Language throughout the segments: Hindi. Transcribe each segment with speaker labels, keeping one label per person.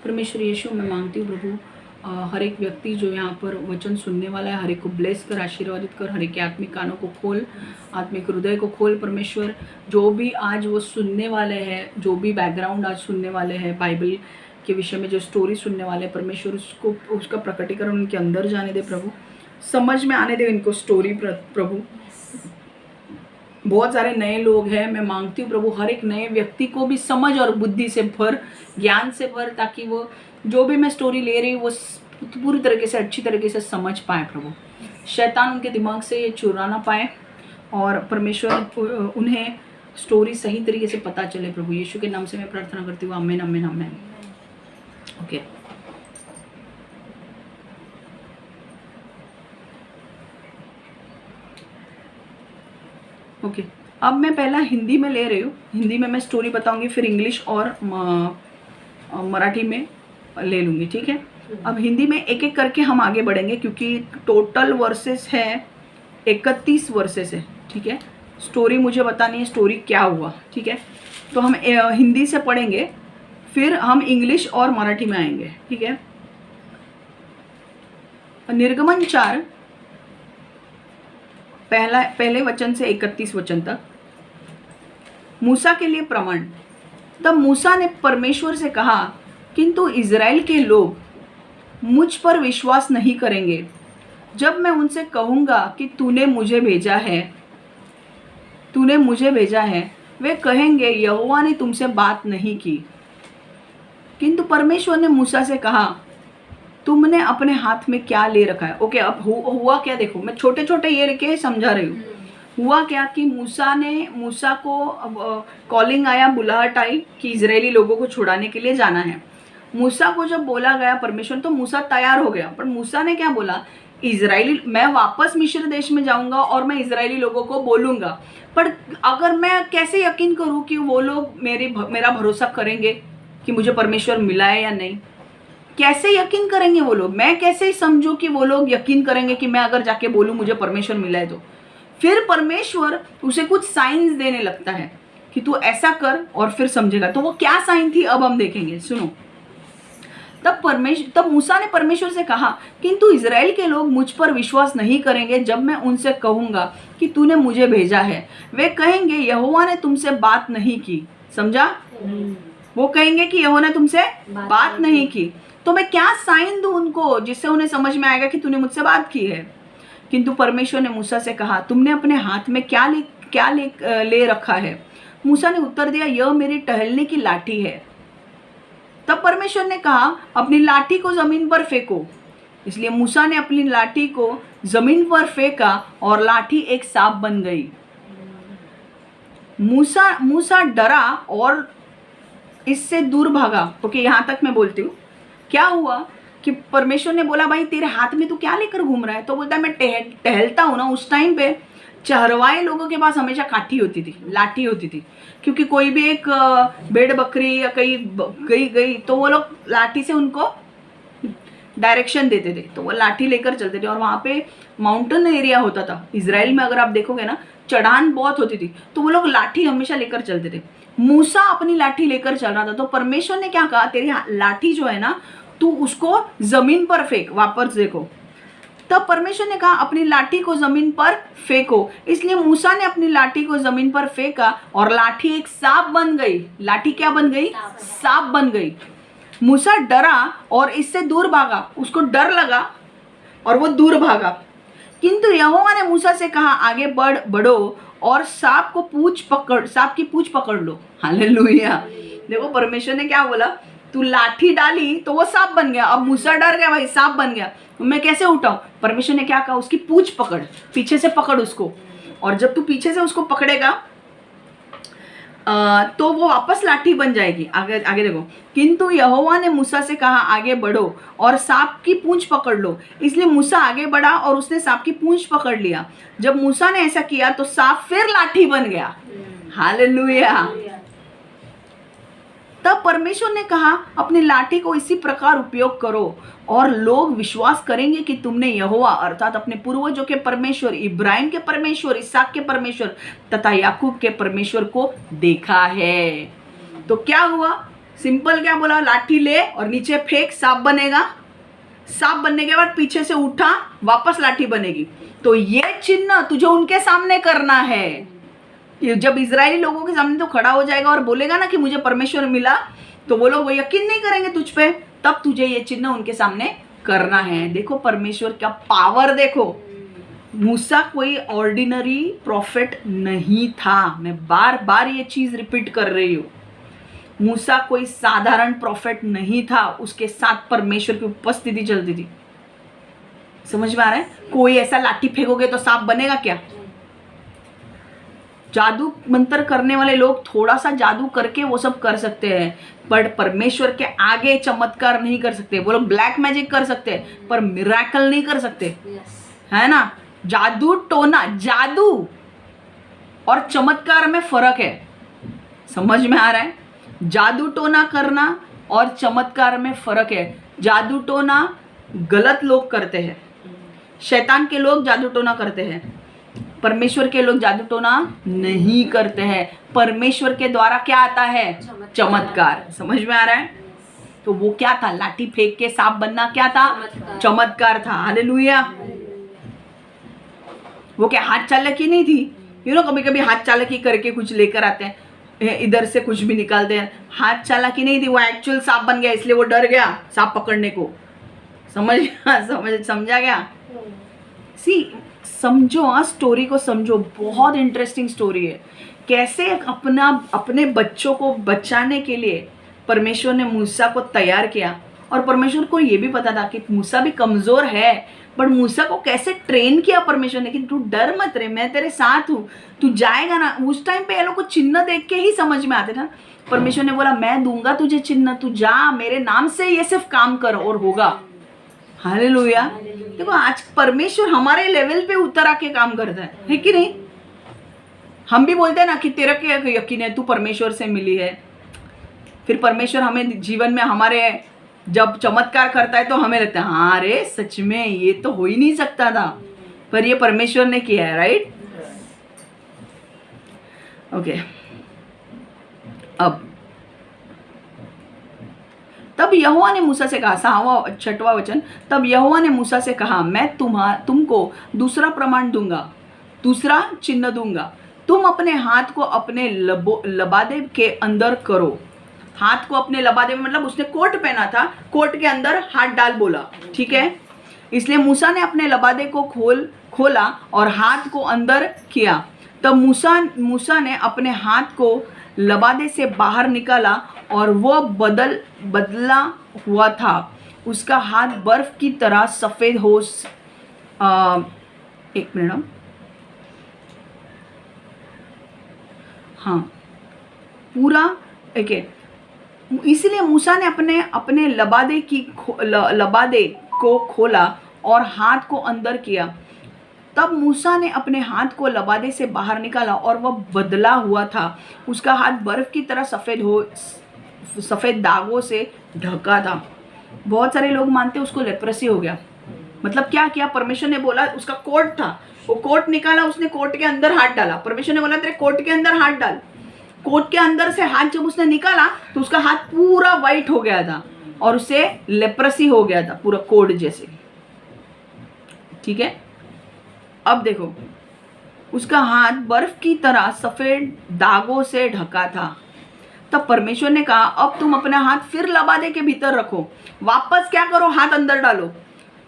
Speaker 1: परमेश्वर यीशु, मैं मांगती हूँ प्रभु, हर एक व्यक्ति जो यहाँ पर वचन सुनने वाला है, हर एक को ब्लेस कर, आशीर्वादित कर, हर एक के आत्मिक कानों को खोल, आत्मिक हृदय को खोल परमेश्वर। जो भी आज वो सुनने वाले हैं, जो भी बैकग्राउंड आज सुनने वाले हैं, बाइबल के विषय में जो स्टोरी सुनने वाले हैं परमेश्वर, उसको उसका प्रकटीकरण उनके अंदर जाने दे प्रभु, समझ में आने दे इनको स्टोरी प्रभु। बहुत सारे नए लोग हैं, मैं मांगती हूँ प्रभु हर एक नए व्यक्ति को भी समझ और बुद्धि से भर, ज्ञान से भर, ताकि वो जो भी मैं स्टोरी ले रही हूँ वो पूरी तरीके से अच्छी तरीके से समझ पाए प्रभु। शैतान उनके दिमाग से ये चुरा ना पाए और परमेश्वर उन्हें स्टोरी सही तरीके से पता चले प्रभु। यीशु के नाम से मैं प्रार्थना करती हूँ, आमीन आमीन आमीन। ओके, ओके अब मैं पहला हिंदी में ले रही हूँ, हिंदी में मैं स्टोरी बताऊंगी, फिर इंग्लिश और मराठी में ले लूँगी, ठीक है। अब हिंदी में एक एक करके हम आगे बढ़ेंगे क्योंकि टोटल वर्सेस है 31 वर्सेस है, ठीक है। स्टोरी मुझे बतानी है, स्टोरी क्या हुआ, ठीक है। तो हम हिंदी से पढ़ेंगे, फिर हम इंग्लिश और मराठी में आएंगे, ठीक है। निर्गमन 4 पहले वचन से 31 वचन तक। मूसा के लिए प्रमाण। तब मूसा ने परमेश्वर से कहा, किंतु इज़राइल के लोग मुझ पर विश्वास नहीं करेंगे जब मैं उनसे कहूँगा कि तूने मुझे भेजा है। वे कहेंगे यहोवा ने तुमसे बात नहीं की। किंतु परमेश्वर ने मूसा से कहा, तुमने अपने हाथ में क्या ले रखा है। ओके, अब हुआ क्या देखो, मैं छोटे छोटे ये लेके समझा रही हूँ। हुआ क्या कि मूसा को कॉलिंग आया, बुलाहट आई कि इजरायली लोगों को छुड़ाने के लिए जाना है। मूसा को जब बोला गया परमेश्वर, तो मूसा तैयार हो गया। पर मूसा ने क्या बोला, मैं वापस मिस्र देश में जाऊंगा और मैं इजरायली लोगों को बोलूंगा, पर अगर मैं कैसे यकीन करूं कि वो लोग मेरा भरोसा करेंगे कि मुझे परमेश्वर मिला है या नहीं। कैसे यकीन करेंगे वो लोग, मैं कैसे समझूं कि वो लोग यकीन करेंगे कि मैं अगर जाके बोलूं मुझे परमेश्वर मिला है। तो फिर परमेश्वर उसे कुछ साइंस देने लगता है कि तू ऐसा कर और फिर समझेगा। तो वो क्या साइन थी अब हम देखेंगे, सुनो। तब मूसा ने परमेश्वर से कहा, किंतु इजराइल के लोग मुझ पर विश्वास नहीं करेंगे जब मैं उनसे कहूंगा कि तूने मुझे भेजा है। वे कहेंगे यहोवा ने तुमसे बात नहीं की। समझा? वो कहेंगे कि यहोवा ने तुमसे बात नहीं की। तो मैं क्या साइन दूं उनको जिससे उन्हें समझ में आएगा कि तूने मुझसे बात की है। किंतु परमेश्वर ने मूसा से कहा, तुमने अपने हाथ में क्या ले रखा है। मूसा ने उत्तर दिया, यह मेरी टहलने की लाठी है। तब परमेश्वर ने कहा, अपनी लाठी को जमीन पर फेंको। इसलिए मूसा ने अपनी लाठी को जमीन पर फेंका और लाठी एक सांप बन गई। मूसा डरा और इससे दूर भागा। ओके, यहाँ तक मैं बोलती हूँ। क्या हुआ कि परमेश्वर ने बोला, भाई तेरे हाथ में तू क्या लेकर घूम रहा है। तो बोलता है, मैं टहलता हूँ ना। उस टाइम पे चरवाए लोगों के पास हमेशा काठी होती थी, लाठी होती थी, क्योंकि कोई भी एक भेड़ बकरी या कहीं गई तो वो लोग लाठी से उनको डायरेक्शन देते थे। तो वो लाठी लेकर चलते थे और वहाँ पे माउंटेन एरिया होता था इजराइल में। अगर आप देखोगे ना, चढ़ान बहुत होती थी, तो वो लोग लाठी हमेशा लेकर चलते थे। मूसा अपनी लाठी लेकर चल रहा था। तो परमेश्वर ने क्या कहा, तेरी लाठी जो है ना, तू उसको जमीन पर फेंक। वापस देखो, तब परमेश्वर ने कहा, अपनी लाठी को जमीन पर फेंको। इसलिए मूसा ने अपनी लाठी को जमीन पर फेंका और लाठी एक सांप बन गई। लाठी क्या बन गई? सांप बन गई। मूसा डरा और इससे दूर भागा। उसको डर लगा और वो दूर भागा। किंतु यहोवा ने मूसा से कहा, आगे बढ़ो और सांप की पूंछ पकड़ लो। हालेलुया। देखो परमेश्वर ने क्या बोला, तू लाठी डाली तो वो सांप बन गया। अब मूसा डर गया, भाई सांप बन गया, मैं कैसे उठाऊं। परमेश्वर ने क्या कहा, उसकी पूंछ पकड़, पीछे से पकड़ उसको। और जब तू पीछे से उसको पकड़ेगा तो वो वापस लाठी बन जाएगी। आगे देखो, किंतु यहोवा ने मूसा से कहा, आगे बढ़ो और सांप की पूंछ पकड़ लो। इसलिए मूसा आगे बढ़ा और उसने सांप की पूंछ पकड़ लिया। जब मूसा ने ऐसा किया तो सांप फिर लाठी बन गया। हालेलुया। तब परमेश्वर ने कहा, अपनी लाठी को इसी प्रकार उपयोग करो और लोग विश्वास करेंगे कि तुमने यहोवा अर्थात अपने पूर्वजों के परमेश्वर, इब्राहिम के परमेश्वर, इसहाक के परमेश्वर तथा याकूब के परमेश्वर को देखा है। तो क्या हुआ, सिंपल क्या बोला, लाठी ले और नीचे फेंक, सांप बनेगा। सांप बनने के बाद पीछे से उठा, वापस लाठी बनेगी। तो ये चिन्ह तुझे उनके सामने करना है। जब इजरायली लोगों के सामने तो खड़ा हो जाएगा और बोलेगा ना कि मुझे परमेश्वर मिला, तो वो लोग वो यकीन नहीं करेंगे तुझ पे, तब तुझे ये चिन्ह उनके सामने करना है। देखो परमेश्वर क्या पावर, देखो मूसा कोई ऑर्डिनरी प्रॉफिट नहीं था। मैं बार बार ये चीज रिपीट कर रही हूँ, मूसा कोई साधारण प्रॉफिट नहीं था, उसके साथ परमेश्वर की उपस्थिति चलती थी। समझ में आ रहा है? कोई ऐसा लाठी फेंकोगे तो सांप बनेगा क्या? जादू मंत्र करने वाले लोग थोड़ा सा जादू करके वो सब कर सकते हैं, बट परमेश्वर के आगे चमत्कार नहीं कर सकते। वो लोग ब्लैक मैजिक कर सकते हैं पर मिरेकल नहीं कर सकते, है ना? जादू टोना, जादू और चमत्कार में फर्क है। समझ में आ रहा है? जादू टोना करना और चमत्कार में फर्क है। जादू टोना गलत लोग करते हैं, शैतान के लोग जादू टोना करते हैं, परमेश्वर के लोग जादू टोना नहीं करते हैं। परमेश्वर के द्वारा क्या आता है? चमत्कार। समझ में आ रहा है? तो वो क्या था? लाठी फेंक के सांप बनना क्या था? चमत्कार था। हालेलुया। वो क्या हाथ चालकी नहीं थी? कभी कभी हाथ चालकी करके कुछ लेकर आते हैं, इधर से कुछ भी निकालते हैं। हाथ चालाकी नहीं थी, वो एक्चुअल सांप बन गया, इसलिए वो डर गया सांप पकड़ने को। समझा गया? समझो, स्टोरी को समझो, बहुत इंटरेस्टिंग स्टोरी है। कैसे अपने बच्चों को बचाने के लिए परमेश्वर ने मूसा को तैयार किया, और परमेश्वर को ये भी पता था कि मूसा भी कमजोर है, बट मूसा को कैसे ट्रेन किया परमेश्वर ने कि तू डर मत रे, मैं तेरे साथ हूँ, तू जाएगा ना। उस टाइम पे ये लोग को चिन्ह देख के ही समझ में आते था। परमेश्वर ने बोला मैं दूंगा तुझे चिन्ह, तू जा, मेरे नाम से ये सिर्फ काम कर और होगा। हालेलुया। देखो आज परमेश्वर हमारे लेवल पे उतर आके काम करता है कि नहीं? हम भी बोलते हैं ना कि तेरा क्या यकीन है, तू परमेश्वर से मिली है। फिर परमेश्वर हमें जीवन में हमारे जब चमत्कार करता है तो हमें लगता है हाँ रे सच में ये तो हो ही नहीं सकता था, पर ये परमेश्वर ने किया है। राइट? ओके। अब तब यहोवा ने मूसा से कहा, 6वां वचन, तब यहोवा ने मूसा से कहा मैं तुमको दूसरा प्रमाण दूंगा, दूसरा चिन्ह दूंगा। तुम अपने हाथ को अपने लबादे के अंदर करो। हाथ को अपने लबादे में मतलब उसने कोट पहना था, कोट के अंदर हाथ डाल बोला, ठीक है? इसलिए मूसा ने अपने लबादे को खोला और हाथ को अंदर किया। तब मूसा ने अपने हाथ को लबादे से बाहर निकाला और वह बदला हुआ था। उसका हाथ बर्फ की तरह सफ़ेद हो। एक मिनट, हाँ पूरा एक है। इसलिए मूसा ने अपने लबादे को खोला और हाथ को अंदर किया। तब मूसा ने अपने हाथ को लबादे से बाहर निकाला और वह बदला हुआ था। उसका हाथ बर्फ की तरह सफ़ेद दागों से ढका था। बहुत सारे लोग मानते उसको लेप्रेसी हो गया। मतलब क्या किया? परमेश्वर ने बोला, उसका कोट था, वो कोट निकाला, उसने कोट के अंदर हाथ डाला। परमेश्वर ने बोला तेरे कोट के अंदर हाथ डाल। कोट के अंदर से हाथ जब उसने निकाला तो उसका हाथ पूरा वाइट हो गया था और उसे लेप्रेसी हो गया था, पूरा कोट जैसे। ठीक है? अब देखो, उसका हाथ बर्फ की तरह सफ़ेद दागों से ढका था। तब परमेश्वर ने कहा अब तुम अपना हाथ फिर लबादे के भीतर रखो, वापस क्या करो? हाथ अंदर डालो।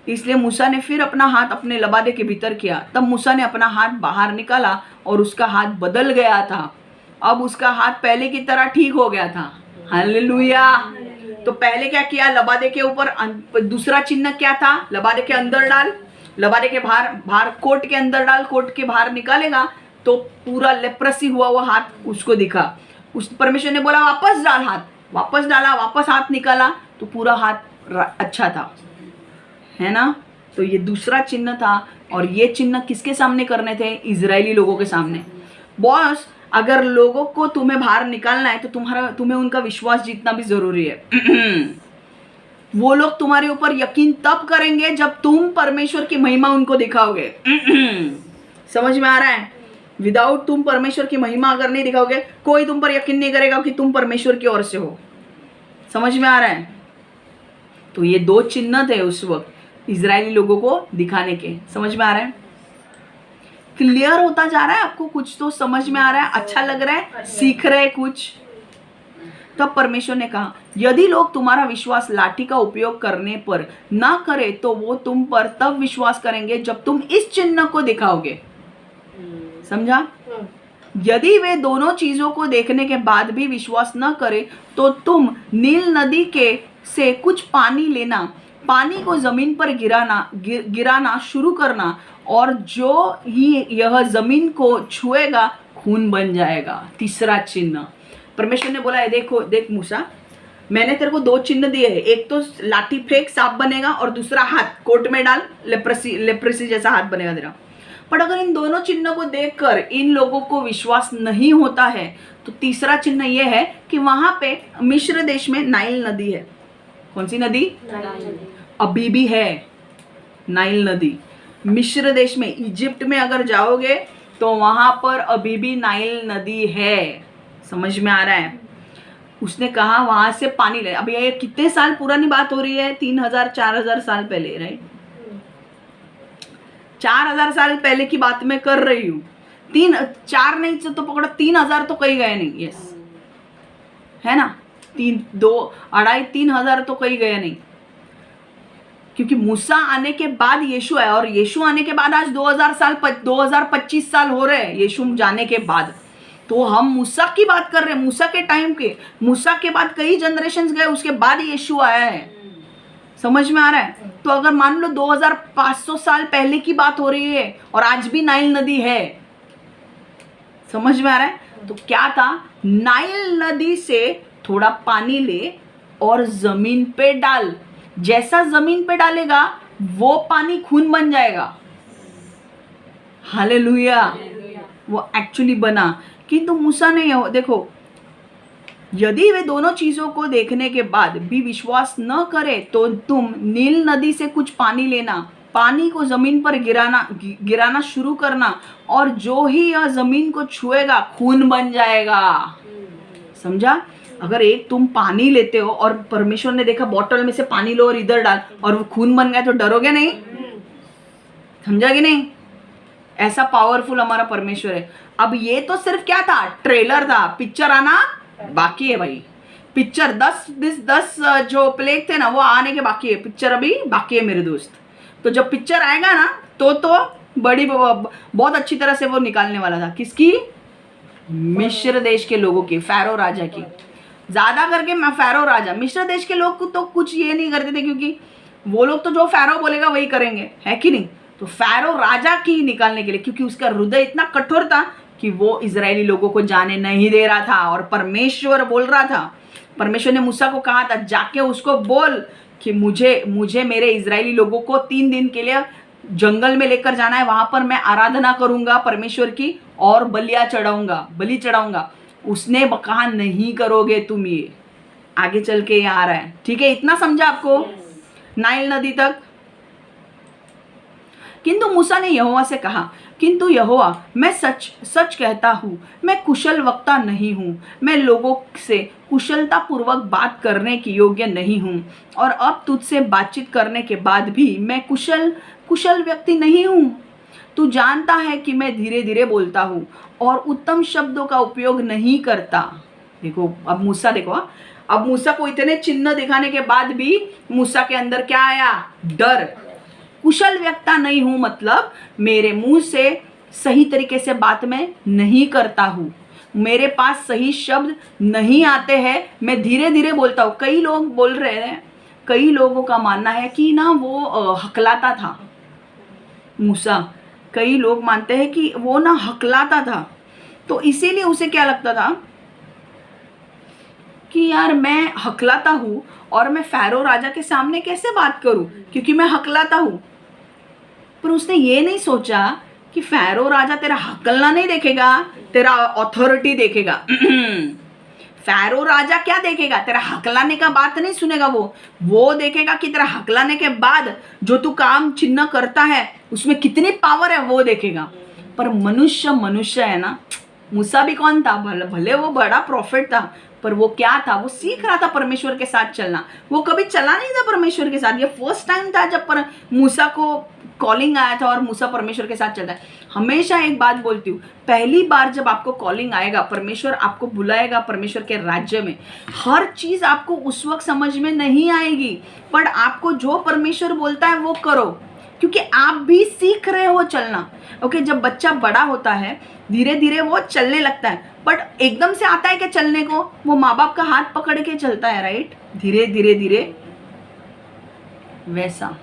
Speaker 1: इसलिए मूसा ने फिर अपना हाथ अपने लबादे के भीतर किया। तब मूसा ने अपना हाथ बाहर निकाला और उसका हाथ बदल गया था। अब उसका हाथ पहले की तरह ठीक हो गया था। हालेलुया। तो पहले क्या किया? लबादे के ऊपर दूसरा चिन्ह क्या था? लबादे के अंदर डाल, लबादे के बाहर कोट के अंदर डाल, कोट के बाहर निकालेगा तो पूरा लेप्रेसी हुआ वो हाथ उसको दिखा। उस परमेश्वर ने बोला वापस डाल हाथ, वापस डाला, वापस हाथ निकाला तो पूरा हाथ अच्छा था, है ना? तो ये दूसरा चिन्ह था। और ये चिन्ह किसके सामने करने थे? इजरायली लोगों के सामने। बॉस, अगर लोगों को तुम्हें बाहर निकालना है तो तुम्हें उनका विश्वास जीतना भी जरूरी है। वो लोग तुम्हारे ऊपर यकीन तब करेंगे जब तुम परमेश्वर की महिमा उनको दिखाओगे। समझ में आ रहा है? विदाउट तुम परमेश्वर की महिमा अगर नहीं दिखाओगे, कोई तुम पर यकीन नहीं करेगा कि तुम परमेश्वर की ओर से हो। समझ में आ रहा है? तो ये 2 चिन्ह थे उस वक्त इजरायली लोगों को दिखाने के। समझ में आ रहा है? क्लियर होता जा रहा है आपको? कुछ तो समझ में आ रहा है? अच्छा लग रहा है? सीख रहे कुछ? तब परमेश्वर ने कहा, यदि लोग तुम्हारा विश्वास लाठी का उपयोग करने पर ना करे तो वो तुम पर तब विश्वास करेंगे जब तुम इस चिन्ह को दिखाओगे। समझा? यदि वे दोनों चीजों को देखने के बाद भी विश्वास न करे तो तुम नील नदी के से कुछ पानी लेना, पानी को जमीन पर गिराना शुरू करना, और जो ही यह जमीन को छुएगा खून बन जाएगा। तीसरा चिन्ह परमेश्वर ने बोला है, देखो देख मूसा, मैंने तेरे को 2 चिन्ह दिए हैं, एक तो लाठी फेंक सांप बनेगा और दूसरा हाथ कोट में डाल लेप्रेसी जैसा हाथ बनेगा तेरा। पर अगर इन दोनों चिन्ह को देखकर इन लोगों को विश्वास नहीं होता है तो तीसरा चिन्ह यह है कि वहां पे मिस्र देश में नाइल नदी है। कौन सी नदी? अभी भी है नाइल नदी। मिस्र देश में, इजिप्ट में अगर जाओगे तो वहां पर अभी भी नाइल नदी है। समझ में आ रहा है? उसने कहा वहां से पानी ले। अभी ये कितने साल पुरानी बात हो रही है? 3000-4000 साल पहले, राइट? 4000 साल पहले की बात मैं कर रही हूँ। 4 नहीं तो पकड़ो, 3000 तो कहीं गए नहीं। यस, है ना? 2-2.5-3 तो कहीं गए नहीं, क्योंकि मूसा आने के बाद यीशु आया, और यीशु आने के बाद आज 2025 साल हो रहे हैं यीशु जाने के बाद। तो हम मूसा की बात कर रहे हैं, मूसा के टाइम के। मूसा के बाद कई जनरेशन गए, उसके बाद यीशु आया है। समझ में आ रहा है? तो अगर मान लो 2500 साल पहले की बात हो रही है और आज भी नाइल नदी है। समझ में आ रहा है? तो क्या था, नाइल नदी से थोड़ा पानी ले और जमीन पे डाल। जैसा जमीन पे डालेगा वो पानी खून बन जाएगा। हालेलुया। वो एक्चुअली बना। किंतु मूसा ने देखो, यदि वे दोनों चीजों को देखने के बाद भी विश्वास न करे तो तुम नील नदी से कुछ पानी लेना, पानी को जमीन पर गिराना शुरू करना, और जो ही यह जमीन को छुएगा खून बन जाएगा। समझा? अगर एक तुम पानी लेते हो और परमेश्वर ने देखा बॉटल में से पानी लो और इधर डाल और वो खून बन गया तो डरोगे नहीं? समझा कि नहीं? ऐसा पावरफुल हमारा परमेश्वर है। अब ये तो सिर्फ क्या था, ट्रेलर था, पिक्चर आना बाकी है भाई। पिक्चर 10 जो प्लेग थे ना वो आने के बाकी है, पिक्चर अभी बाकी है मेरे दोस्त। तो जब पिक्चर आएगा ना तो बड़ी बहुत अच्छी तरह से वो निकालने वाला था। किसकी? मिस्र देश के लोगों की, फैरो राजा की। ज्यादा करके फैरो राजा। मिस्र देश के लोग तो कुछ ये नहीं करते थे, क्योंकि वो लोग तो जो फैरो बोलेगा वही करेंगे, है कि नहीं? तो फैरो राजा की निकालने के लिए, क्योंकि उसका हृदय इतना कठोर था कि वो इजरायली लोगों को जाने नहीं दे रहा था, और परमेश्वर बोल रहा था। परमेश्वर ने मूसा को कहा था, जाके उसको बोल कि मुझे मेरे इजरायली लोगों को 3 दिन के लिए जंगल में लेकर जाना है, वहां पर मैं आराधना करूंगा परमेश्वर की और बलि चढ़ाऊंगा। उसने कहा नहीं करोगे तुम ये। आगे चल के ये आ रहा है, ठीक है? इतना समझा आपको? नाइल नदी तक। किंतु मूसा ने यहोवा से कहा, किंतु यहोवा, मैं सच कहता हूँ, मैं कुशल वक्ता नहीं हूँ, मैं लोगों से कुशलता पूर्वक बात करने की योग्य नहीं हूँ, और अब तुझसे बातचीत करने के बाद भी मैं कुशल व्यक्ति नहीं हूँ। तू जानता है कि मैं धीरे धीरे बोलता हूँ और उत्तम शब्दों का उपयोग नहीं करता। देखो अब मूसा, अब मूसा को इतने चिन्ह दिखाने के बाद भी मूसा के अंदर क्या आया? डर। कुशल व्यक्ता नहीं हूं मतलब मेरे मुंह से सही तरीके से बात मैं नहीं करता हूं, मेरे पास सही शब्द नहीं आते हैं, मैं धीरे धीरे बोलता हूं। कई लोग बोल रहे हैं, कई लोगों का मानना है कि ना वो हकलाता था मूसा। कई लोग मानते हैं कि वो ना हकलाता था, तो इसीलिए उसे क्या लगता था कि यार मैं हकलाता हूँ और मैं फैरो राजा के सामने कैसे बात करूँ, क्योंकि मैं हकलाता हूँ। पर उसने ये नहीं सोचा कि फैरो राजा तेरा हकलना नहीं देखेगा, तेरा अथॉरिटी देखेगा। फैरो राजा क्या देखेगा? तेरा हकलाने का बात नहीं सुनेगा। वो देखेगा कि तेरा हकलाने के बाद जो तू काम चिन्ह करता है उसमें कितनी पावर है, वो देखेगा। पर मनुष्य है ना। मूसा भी कौन था? भले वो बड़ा प्रॉफिट था, पर वो क्या था, वो सीख रहा था परमेश्वर के साथ चलना। वो कभी चला नहीं था परमेश्वर के साथ। ये फर्स्ट टाइम था जब मूसा को कॉलिंग आया था और मूसा परमेश्वर के साथ चलता है। हमेशा एक बात बोलती हूँ, पहली बार जब आपको कॉलिंग आएगा, परमेश्वर आपको बुलाएगा परमेश्वर के राज्य में, हर चीज़ आपको उस वक्त समझ में नहीं आएगी, पर आपको जो परमेश्वर बोलता है वो करो, क्योंकि आप भी सीख रहे हो चलना। ओके, जब बच्चा बड़ा होता है धीरे धीरे वो चलने लगता है, बट एकदम से आता है क्या चलने को? वो माँ बाप का हाथ पकड़ के चलता है, राइट? धीरे धीरे धीरे वैसा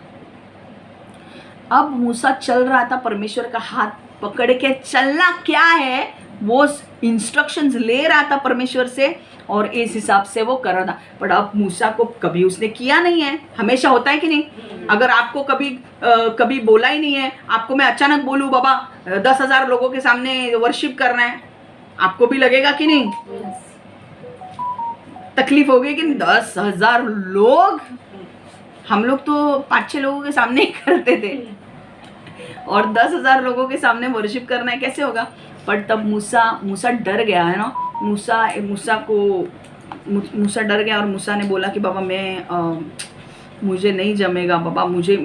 Speaker 1: अब मूसा चल रहा था, परमेश्वर का हाथ पकड़ के चलना क्या है वो इंस्ट्रक्शंस ले रहा था परमेश्वर से, और इस हिसाब से वो कर रहा था। बट अब मूसा को कभी उसने किया नहीं है। हमेशा होता है कि नहीं? अगर आपको कभी बोला ही नहीं है, आपको मैं अचानक बोलूँ बाबा 10,000 लोगों के सामने वर्शिप करना है, आपको भी लगेगा कि नहीं? तकलीफ होगी कि नहीं? 10,000 लोग, हम लोग तो 5-6 लोगों के सामने ही करते थे, और 10,000 लोगों के सामने वर्शिप करना है, कैसे होगा? पर तब मूसा डर गया है ना। मूसा डर गया और मूसा ने बोला कि बाबा मुझे नहीं जमेगा बाबा, मुझे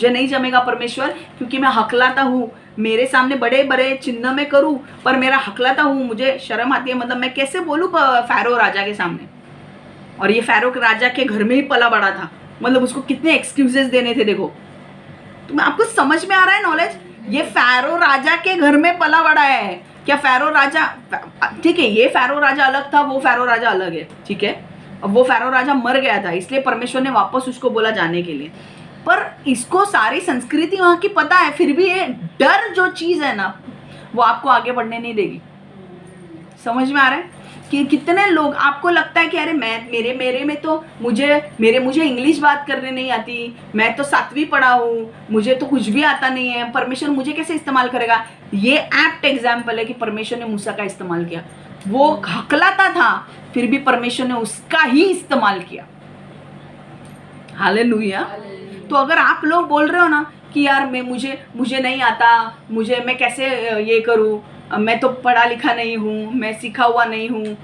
Speaker 1: नहीं जमेगा परमेश्वर, क्योंकि मैं हकलाता हूँ। मेरे सामने बड़े बड़े चिन्ह में करूँ, पर मेरा हकलाता हूँ, मुझे शर्म आती है। मतलब मैं कैसे बोलूँ फ़ारो राजा के सामने? और ये फ़ारो राजा के घर में ही पला बड़ा था, मतलब उसको कितने एक्सक्यूजेस देने थे। देखो, तो आपको समझ में आ रहा है नॉलेज? ये फ़ारो राजा के घर में पला बड़ा है। क्या फ़ारो राजा, ठीक है, ये फ़ारो राजा अलग था, वो फ़ारो राजा अलग है, ठीक है। अब वो फ़ारो राजा मर गया था, इसलिए परमेश्वर ने वापस उसको बोला जाने के लिए। पर इसको सारी संस्कृति वहाँ की पता है, फिर भी ये डर जो चीज़ है ना, वो आपको आगे बढ़ने नहीं देगी। समझ में आ रहा है कि कितने लोग, आपको लगता है कि अरे मेरे में तो मुझे इंग्लिश बात करने नहीं आती, मैं तो 7वीं पढ़ा हूँ, मुझे तो कुछ भी आता नहीं है, परमेश्वर मुझे कैसे इस्तेमाल करेगा? ये एप्ट एग्जाम्पल है कि परमेश्वर ने मूसा का इस्तेमाल किया। वो हकलाता था, फिर भी परमेश्वर ने उसका ही इस्तेमाल किया। हालेलुया। तो अगर आप लोग बोल रहे हो ना कि यार मुझे नहीं आता, मैं कैसे ये करूँ, मैं तो पढ़ा लिखा नहीं हूँ, मैं सीखा हुआ नहीं हूँ,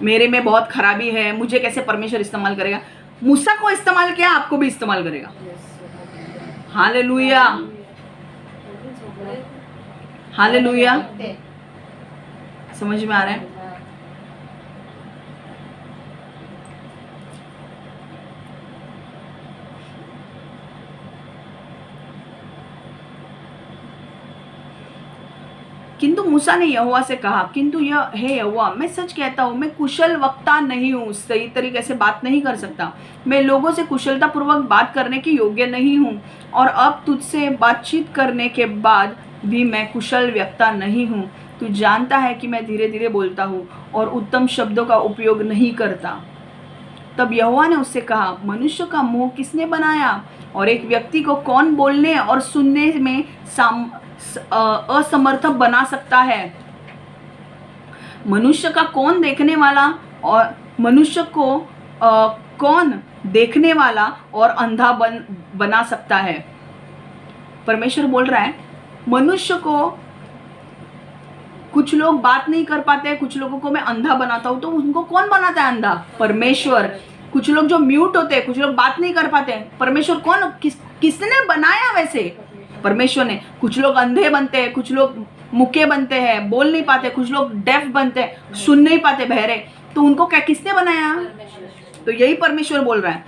Speaker 1: मेरे में बहुत खराबी है, मुझे कैसे परमेश्वर इस्तेमाल करेगा? मूसा को इस्तेमाल किया, आपको भी इस्तेमाल करेगा। Hallelujah, hallelujah. समझ में आ रहा है? किंतु मूसा ने यहोवा से कहा, किंतु यह हे यहोवा, मैं सच कहता हूँ, मैं कुशल वक्ता नहीं हूँ, सही तरीके से बात नहीं कर सकता, मैं लोगों से कुशलता पूर्वक बात करने की योग्य नहीं हूँ, और अब तुझसे बातचीत करने के बाद भी मैं कुशल वक्ता नहीं हूँ। तू जानता है कि मैं धीरे धीरे बोलता हूँ और उत्तम शब्दों का उपयोग नहीं करता। तब यहोवा ने उससे कहा, मनुष्य का मुंह किसने बनाया, और एक व्यक्ति को कौन बोलने और सुनने में असमर्थ बना सकता है? मनुष्य का कौन देखने वाला, और मनुष्य को कौन देखने वाला और अंधा बना सकता है? परमेश्वर बोल रहा है, मनुष्य को, कुछ लोग बात नहीं कर पाते, कुछ लोगों को मैं अंधा बनाता हूं, तो उनको कौन बनाता है अंधा? परमेश्वर। कुछ लोग जो म्यूट होते हैं, कुछ लोग बात नहीं कर पाते, परमेश्वर कौन, किसने बनाया? वैसे परमेश्वर ने। कुछ लोग अंधे बनते हैं, कुछ लोग मुक्के बनते हैं, बोल नहीं पाते, कुछ लोग डेफ बनते हैं, सुन नहीं पाते, बहरे, तो उनको क्या किसने बनाया? तो यही परमेश्वर बोल रहा है।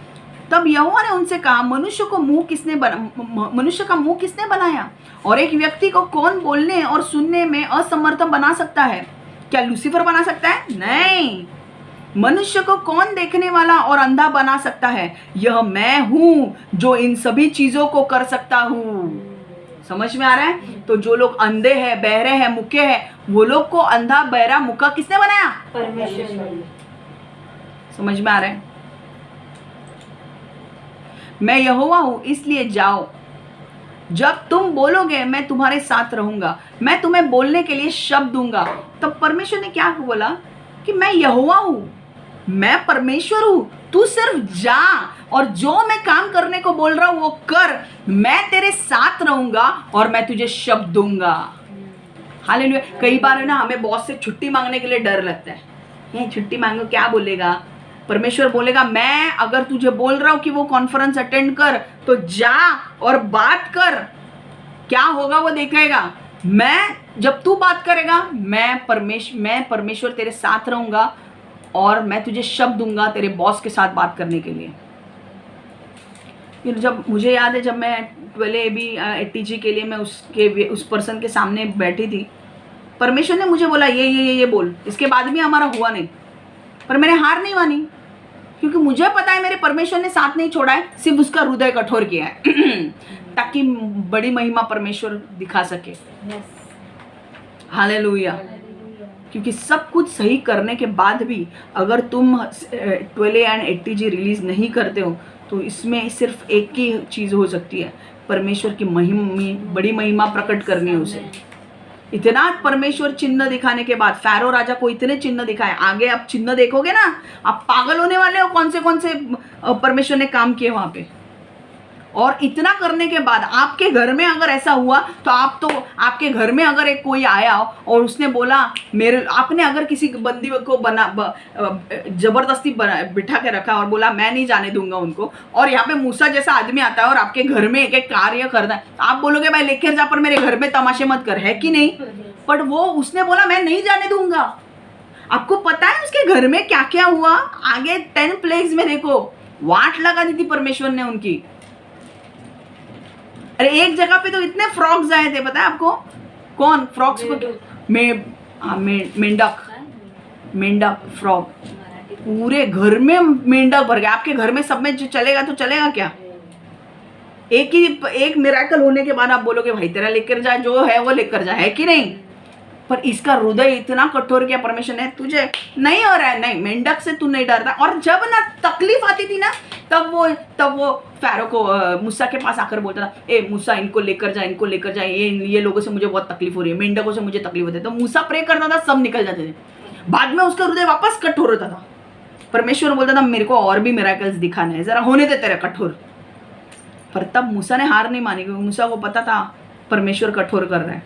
Speaker 1: तब यहोवा ने उनसे कहा, मनुष्य का मुंह किसने बनाया, और एक व्यक्ति को कौन बोलने और सुनने में असमर्थ बना सकता है? क्या लूसीफर बना सकता है? नहीं। मनुष्य को कौन देखने वाला और अंधा बना सकता है? यह मैं हूं जो इन सभी चीजों को कर सकता हूं। समझ में आ रहा है? तो जो लोग अंधे हैं, बहरे हैं, मुक्के हैं, वो लोग को अंधा, बहरा, मुक्का किसने बनाया? परमेश्वर। समझ में आ रहा है? मैं यहोवा हूं, इसलिए जाओ, जब तुम बोलोगे मैं तुम्हारे साथ रहूंगा, मैं तुम्हें बोलने के लिए शब्द दूंगा। तब परमेश्वर ने क्या बोला कि मैं यहोवा हूं, मैं परमेश्वर हूं, तू सिर्फ जा और जो मैं काम करने को बोल रहा हूं वो कर, मैं तेरे साथ रहूंगा और मैं तुझे शब्द दूंगा। हालेलुया। कई बार है ना, हमें बॉस से छुट्टी मांगने के लिए डर लगता है, ये छुट्टी मांगो, क्या बोलेगा परमेश्वर? बोलेगा मैं अगर तुझे बोल रहा हूं कि वो कॉन्फ्रेंस अटेंड कर तो जा और बात कर, क्या होगा वो देखेगा। मैं जब तू बात करेगा मैं परमेश्वर तेरे साथ रहूंगा और मैं तुझे शब्द दूंगा तेरे बॉस के साथ बात करने के लिए। फिर जब मुझे याद है, जब मैं 12 के लिए मैं उस पर्सन के सामने बैठी थी, परमेश्वर ने मुझे बोला ये बोल। इसके बाद भी हमारा हुआ नहीं, पर मैंने हार नहीं मानी, क्योंकि मुझे पता है मेरे परमेश्वर ने साथ नहीं छोड़ा है, सिर्फ उसका हृदय कठोर किया है ताकि बड़ी महिमा परमेश्वर दिखा सके। हालेलुया। क्योंकि सब कुछ सही करने के बाद भी अगर तुम 12 and 80G रिलीज नहीं करते हो तो इसमें सिर्फ एक ही चीज़ हो सकती है, परमेश्वर की बड़ी महिमा प्रकट करनी है उसे। इतना परमेश्वर चिन्ह दिखाने के बाद, फैरो राजा को इतने चिन्ह दिखाए, आगे आप चिन्ह देखोगे ना, आप पागल होने वाले हो कौन से परमेश्वर ने काम किए वहां पे। और इतना करने के बाद आपके घर में अगर ऐसा हुआ तो आपके घर में अगर एक कोई आया और उसने बोला आपने अगर किसी बंदी को जबरदस्ती बिठा के रखा और बोला मैं नहीं जाने दूंगा उनको, और यहाँ पे मूसा जैसा आदमी आता है और आपके घर में एक कार्य करना है, आप बोलोगे भाई लेकर जा, पर मेरे घर में तमाशे मत कर, है कि नहीं? बट वो उसने बोला मैं नहीं जाने दूंगा। आपको पता है उसके घर में क्या क्या हुआ? आगे 10 प्लेग्स में देखो, वाट लगा दी थी परमेश्वर ने उनकी। अरे एक जगह पे तो इतने फ्रॉग्स आए थे, पता है आपको? कौन फ्रॉग्स को? मेंढक फ्रॉग, पूरे घर में मेंढक भर गया। आपके घर में सब में जो चलेगा तो चलेगा क्या? एक मिराकल होने के बाद आप बोलोगे भाई तेरा लेकर जा, जो है वो लेकर जा, है कि नहीं? पर इसका हृदय इतना कठोर किया परमेश्वर ने, तुझे नहीं हो रहा है, नहीं, मेंढक से तू नहीं डरता। और जब ना तकलीफ आती थी ना, तब वो फैरो को मूसा के पास आकर बोलता था, ए मूसा इनको लेकर जा, ये लोगों से मुझे बहुत तकलीफ हो रही है, मेंढकों से मुझे तकलीफ होती है। तो मूसा प्रे करता था, सब निकल जाते थे। बाद में उसका हृदय वापस कठोर होता था। परमेश्वर बोलता था मेरे को और भी मिराकल्स दिखाना है, जरा होने दे तेरा कठोर। पर तब मूसा ने हार नहीं मानी, क्योंकि मूसा को पता था परमेश्वर कठोर कर रहा है।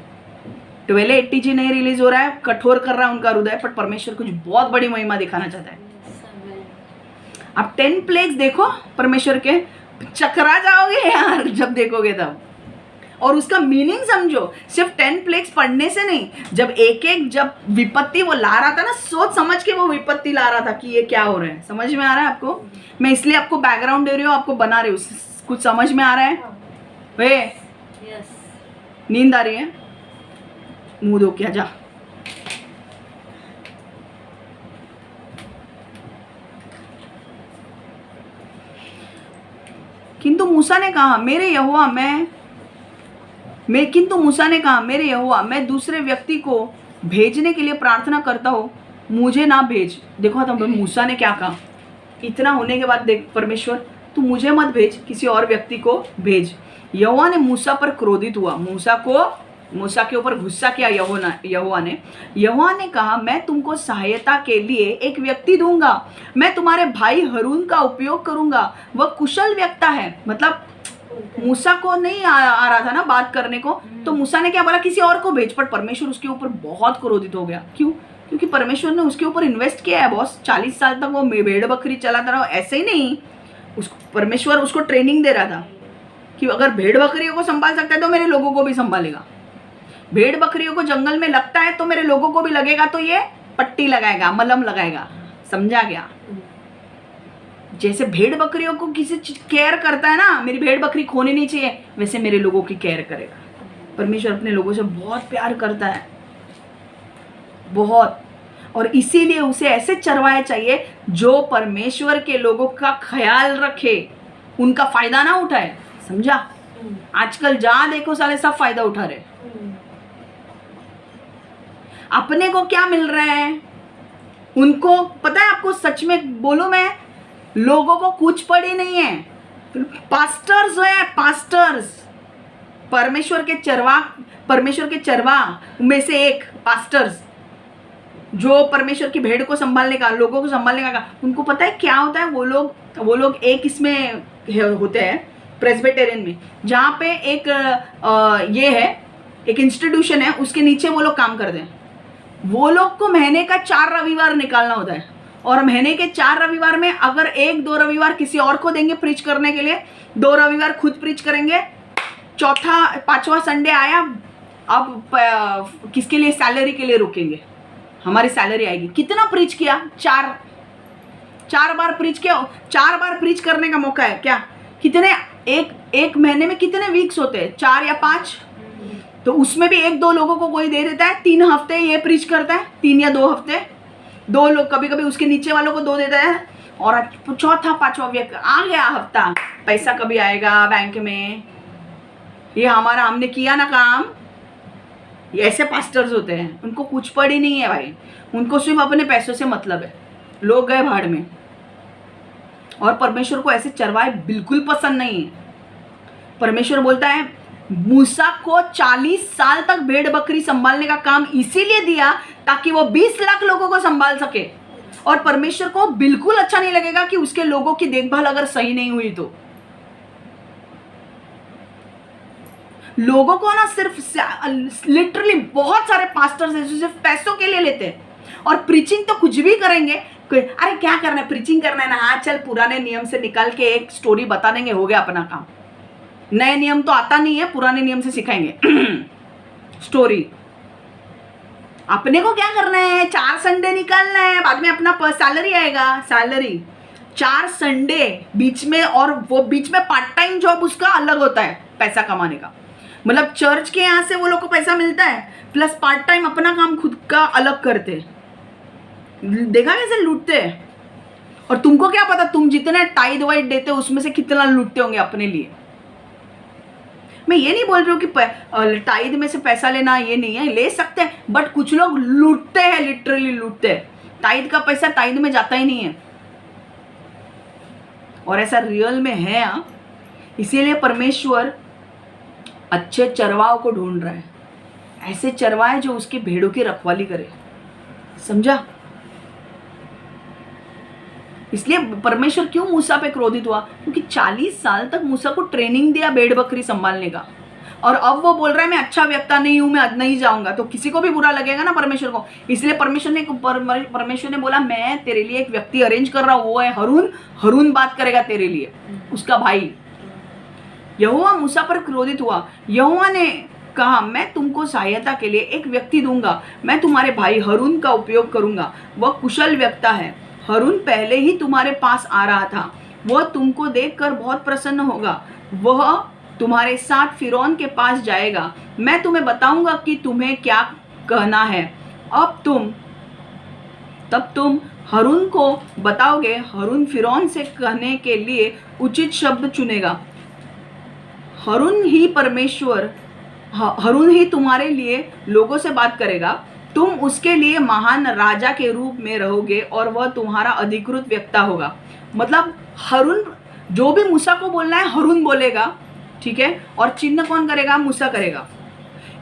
Speaker 1: 1280G नहीं रिलीज हो रहा है, कठोर कर रहा है उनका हृदय, पर परमेश्वर कुछ बहुत बड़ी महिमा दिखाना चाहता है। आप 10 प्लेग्स देखो परमेश्वर के, चकरा जाओगे यार जब देखोगे तब। और उसका मीनिंग समझो, सिर्फ 10 प्लेग्स पढ़ने से नहीं, जब जब विपत्ति वो ला रहा था ना, सोच समझ के वो विपत्ति ला रहा था कि ये क्या हो रहा है। समझ में आ रहा है आपको? मैं इसलिए आपको बैकग्राउंड दे रही हूँ, आपको बना रही हूँ। कुछ समझ में आ रहा है? वे नींद आ रही है? मुंह धो के जा। किंतु मूसा ने कहा मेरे यहोवा मैं दूसरे व्यक्ति को भेजने के लिए प्रार्थना करता हूँ, मुझे ना भेज। देखो तो मूसा ने क्या कहा, इतना होने के बाद देख परमेश्वर तू मुझे मत भेज, किसी और व्यक्ति को भेज। यहोवा ने मूसा पर क्रोधित हुआ, मूसा के ऊपर गुस्सा किया यहोवा ने कहा मैं तुमको सहायता के लिए एक व्यक्ति दूंगा, मैं तुम्हारे भाई हरून का उपयोग करूंगा, वह कुशल व्यक्ति है। मतलब मूसा को नहीं आ रहा था ना बात करने को, तो मूसा ने क्या बोला, किसी और को भेज। पर परमेश्वर उसके ऊपर बहुत क्रोधित हो गया। क्यों? क्योंकि परमेश्वर ने उसके ऊपर इन्वेस्ट किया है बॉस। 40 साल तक वो भेड़ बकरी चलाता रहा, ऐसे ही नहीं, परमेश्वर उसको ट्रेनिंग दे रहा था कि अगर भेड़ बकरियों को संभाल सकता है तो मेरे लोगों को भी संभालेगा। भेड़ बकरियों को जंगल में लगता है तो मेरे लोगों को भी लगेगा, तो ये पट्टी लगाएगा, मलम लगाएगा। समझा गया? जैसे भेड़ बकरियों को किसी केयर करता है ना, मेरी भेड़ बकरी खोनी नहीं चाहिए, वैसे मेरे लोगों की केयर करेगा। परमेश्वर अपने लोगों से बहुत प्यार करता है, बहुत। और इसीलिए उसे ऐसे चरवाए चाहिए जो परमेश्वर के लोगों का ख्याल रखे, उनका फायदा ना उठाए। समझा? आजकल जहां देखो साले सब फायदा उठा रहे। अपने को क्या मिल रहा है उनको पता है? आपको सच में बोलूं, मैं लोगों को कुछ पड़ी नहीं है। पास्टर्स है, पास्टर्स, परमेश्वर के चरवा में से एक पास्टर्स, जो परमेश्वर की भेड़ को संभालने का, लोगों को संभालने का, उनको पता है क्या होता है? वो लोग एक इसमें होते हैं प्रेस्बिटेरियन में, जहाँ पे एक ये है, एक इंस्टीट्यूशन है, उसके नीचे वो लोग काम करते हैं। वो लोग को महीने का 4 रविवार निकालना होता है, और महीने के 4 रविवार में अगर 1-2 रविवार किसी और को देंगे प्रीच करने के लिए, 2 रविवार खुद प्रीच करेंगे, चौथा 5वां संडे आया, अब किसके लिए? सैलरी के लिए रुकेंगे, हमारी सैलरी आएगी। कितना प्रीच किया? 4 बार प्रीच किया। 4 बार प्रीच करने का मौका है क्या? कितने एक महीने में कितने वीक्स होते हैं? 4 या 5। तो उसमें भी 1-2 लोगों को कोई दे देता है, 3 हफ्ते ये प्रीच करता है, 3 या 2 हफ्ते, 2 लोग, कभी कभी उसके नीचे वालों को 2 देता है, और चौथा 5वां व्यक्ति आ गया हफ्ता, पैसा कभी आएगा बैंक में, ये हमने किया ना काम। ये ऐसे पास्टर्स होते हैं, उनको कुछ पड़ी नहीं है भाई, उनको सिर्फ अपने पैसों से मतलब है। लोग गए भाड़ में, और परमेश्वर को ऐसे चरवाए बिल्कुल पसंद नहीं है। परमेश्वर बोलता है मूसा को 40 साल तक भेड़ बकरी संभालने का काम इसीलिए दिया ताकि वो 20 लाख लोगों को संभाल सके, और परमेश्वर को बिल्कुल अच्छा नहीं लगेगा कि उसके लोगों की देखभाल अगर सही नहीं हुई तो। लोगों को ना सिर्फ लिटरली बहुत सारे पास्टर्स हैं जो सिर्फ पैसों के लिए लेते हैं, और प्रीचिंग तो कुछ भी करेंगे। अरे क्या करना है, प्रीचिंग करना है ना, हाँ चल पुराने नियम से निकाल के एक स्टोरी बता देंगे, हो गया अपना काम। नए नियम तो आता नहीं है, पुराने नियम से सिखाएंगे स्टोरी। अपने को क्या करना है? 4 संडे निकालना है, बाद में अपना सैलरी आएगा। सैलरी 4 संडे बीच में, और वो बीच में पार्ट टाइम जॉब उसका अलग होता है पैसा कमाने का। मतलब चर्च के यहाँ से वो लोग को पैसा मिलता है, प्लस पार्ट टाइम अपना काम खुद का अलग करते। देखा कैसे लूटते हैं? और तुमको क्या पता, तुम जितने टाइड वाइड देते हो उसमें से कितना लूटते होंगे अपने लिए। मैं ये नहीं बोल रही हूँ कि टाइड में से पैसा लेना ये नहीं है, ले सकते हैं, बट कुछ लोग लूटते हैं, लिटरली लूटते हैं। टाइड का पैसा टाइड में जाता ही नहीं है, और ऐसा रियल में है। इसीलिए परमेश्वर अच्छे चरवाओं को ढूंढ रहा है, ऐसे चरवाए जो उसकी भेड़ों की रखवाली करे। समझा? इसलिए परमेश्वर क्यों मूसा पे क्रोधित हुआ? क्योंकि 40 साल तक मूसा को ट्रेनिंग दिया भेड़ बकरी संभालने का, और अब वो बोल रहा है मैं अच्छा व्यक्ता नहीं हूं, मैं नहीं जाऊंगा, तो किसी को भी बुरा लगेगा ना परमेश्वर को। इसलिए परमेश्वर ने बोला मैं तेरे लिए एक व्यक्ति अरेंज कर रहा हूं, वो है हरून। हरून बात करेगा तेरे लिए, उसका भाई। यहोवा मूसा पर क्रोधित हुआ। यहोवा ने कहा मैं तुमको सहायता के लिए एक व्यक्ति दूंगा, मैं तुम्हारे भाई हरून का उपयोग करूंगा, वह कुशल व्यक्ता है। हरून पहले ही तुम्हारे पास आ रहा था, वह तुमको देखकर बहुत प्रसन्न होगा, वह तुम्हारे साथ फिरौन के पास जाएगा, मैं तुम्हें बताऊंगा कि तुम्हें क्या कहना है। तब तुम हरून को बताओगे, हरून फिरौन से कहने के लिए उचित शब्द चुनेगा। हरून ही तुम्हारे लिए लोगों से बात करेगा, तुम उसके लिए महान राजा के रूप में रहोगे, और वह तुम्हारा अधिकृत व्यक्ता होगा। मतलब हरून, जो भी मूसा को बोलना है हरून बोलेगा, ठीक है, और चिन्ह कौन करेगा? मूसा करेगा।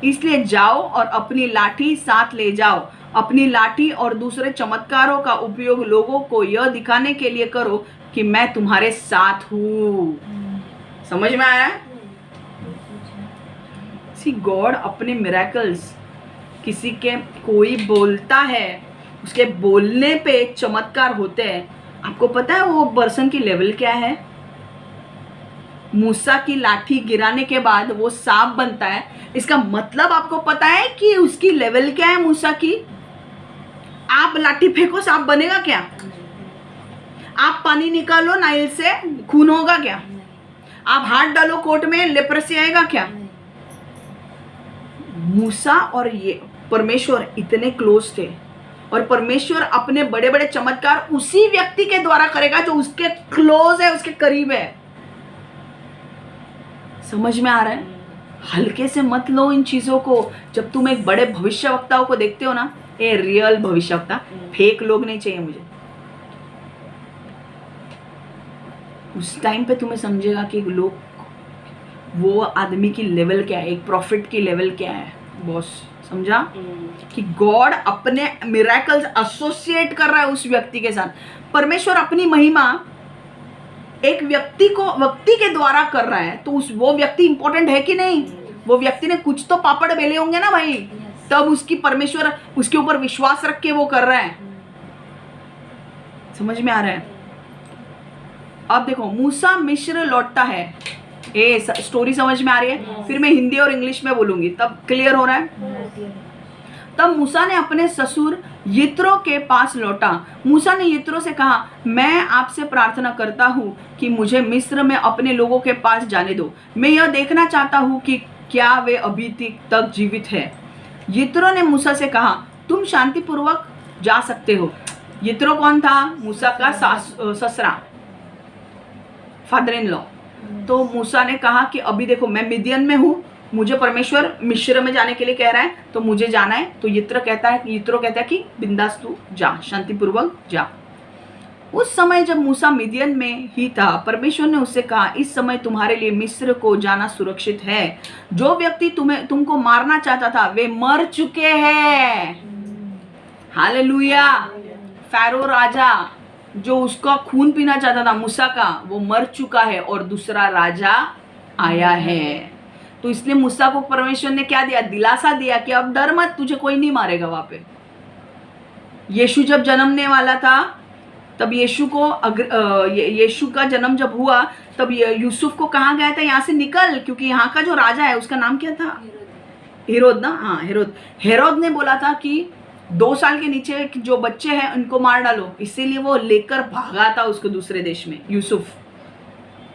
Speaker 1: इसलिए जाओ और अपनी लाठी साथ ले जाओ, अपनी लाठी और दूसरे चमत्कारों का उपयोग लोगों को यह दिखाने के लिए करो कि मैं तुम्हारे साथ हूँ। समझ में आया? सी गॉड अपने मिरेकल्स, किसी के कोई बोलता है उसके बोलने पे चमत्कार होते हैं। आपको पता है वो पर्सन की लेवल क्या है? मूसा की लाठी गिराने के बाद वो सांप बनता है, इसका मतलब आपको पता है कि उसकी लेवल क्या है मूसा की? आप लाठी फेंको सांप बनेगा क्या? आप पानी निकालो नाइल से, खून होगा क्या? आप हाथ डालो कोट में, लेप्रोसी आएगा क्या? मूसा और ये परमेश्वर इतने क्लोज थे, और परमेश्वर अपने बड़े बड़े चमत्कार उसी व्यक्ति के द्वारा करेगा जो उसके क्लोज है, उसके करीब है। समझ में आ रहा है? हल्के से मत लो इन चीजों को। जब तुम एक बड़े भविष्यवक्ताओं को देखते हो ना, ये रियल भविष्यवक्ता, फेक लोग नहीं चाहिए मुझे। उस टाइम पे तुम्हें समझेगा कि लोग, वो आदमी की लेवल क्या है, एक प्रॉफिट की लेवल क्या है। बॉस समझा कि गॉड अपने मिरेकल्स एसोसिएट कर रहा है उस व्यक्ति के साथ। परमेश्वर अपनी महिमा एक व्यक्ति के द्वारा कर रहा है, तो वो व्यक्ति इंपॉर्टेंट है कि नहीं? वो व्यक्ति ने कुछ तो पापड़ बेले होंगे ना भाई, तब उसकी परमेश्वर उसके ऊपर विश्वास रख के वो कर रहा है। समझ में आ रहा है? अब देखो, मूसा मिस्र लौटता है। स्टोरी समझ में आ रही है? फिर मैं हिंदी और इंग्लिश में बोलूंगी, तब क्लियर हो रहा है। तब मूसा ने अपने ससुर यित्रो के पास लौटा। मूसा ने यित्रो से कहा, मैं आपसे प्रार्थना करता हूँ कि मुझे मिस्र में अपने लोगों के पास जाने दो। मैं यह देखना चाहता हूँ कि क्या वे अभी तक जीवित है। यित्रो ने मूसा से कहा, तुम शांतिपूर्वक जा सकते हो। यित्रो कौन था? मूसा का ससुरा, फादर इन लॉ। तो मूसा ने कहा कि अभी देखो, मैं मिदियन में हूँ, मुझे परमेश्वर मिस्र में जाने के लिए कह रहा है, तो मुझे जाना है। तो यित्रो कहता है कि बिंदास तू जा, शांतिपूर्वक जा। उस समय जब मूसा मिदियन में ही था, परमेश्वर ने उससे कहा, इस समय तुम्हारे लिए मिस्र को जाना सुरक्षित है। जो व्यक्ति तुमको मारना चाहता था वे मर चुके हैं। हालेलुया। फैरो राजा जो उसका खून पीना चाहता था मूसा का, वो मर चुका है और दूसरा राजा आया है। तो इसलिए मूसा को परमेश्वर ने क्या दिया? दिलासा दिया कि अब डर मत, तुझे कोई नहीं मारेगा। वहां पे यीशु जब जन्मने वाला था, तब यीशु का जन्म जब हुआ, तब यूसुफ को कहा गया था, यहाँ से निकल, क्योंकि यहाँ का जो राजा है उसका नाम क्या था? हेरोद ना? हाँ, हेरोद ने बोला था कि 2 साल के नीचे जो बच्चे हैं उनको मार डालो। इसीलिए वो लेकर भागा था उसको दूसरे देश में, यूसुफ।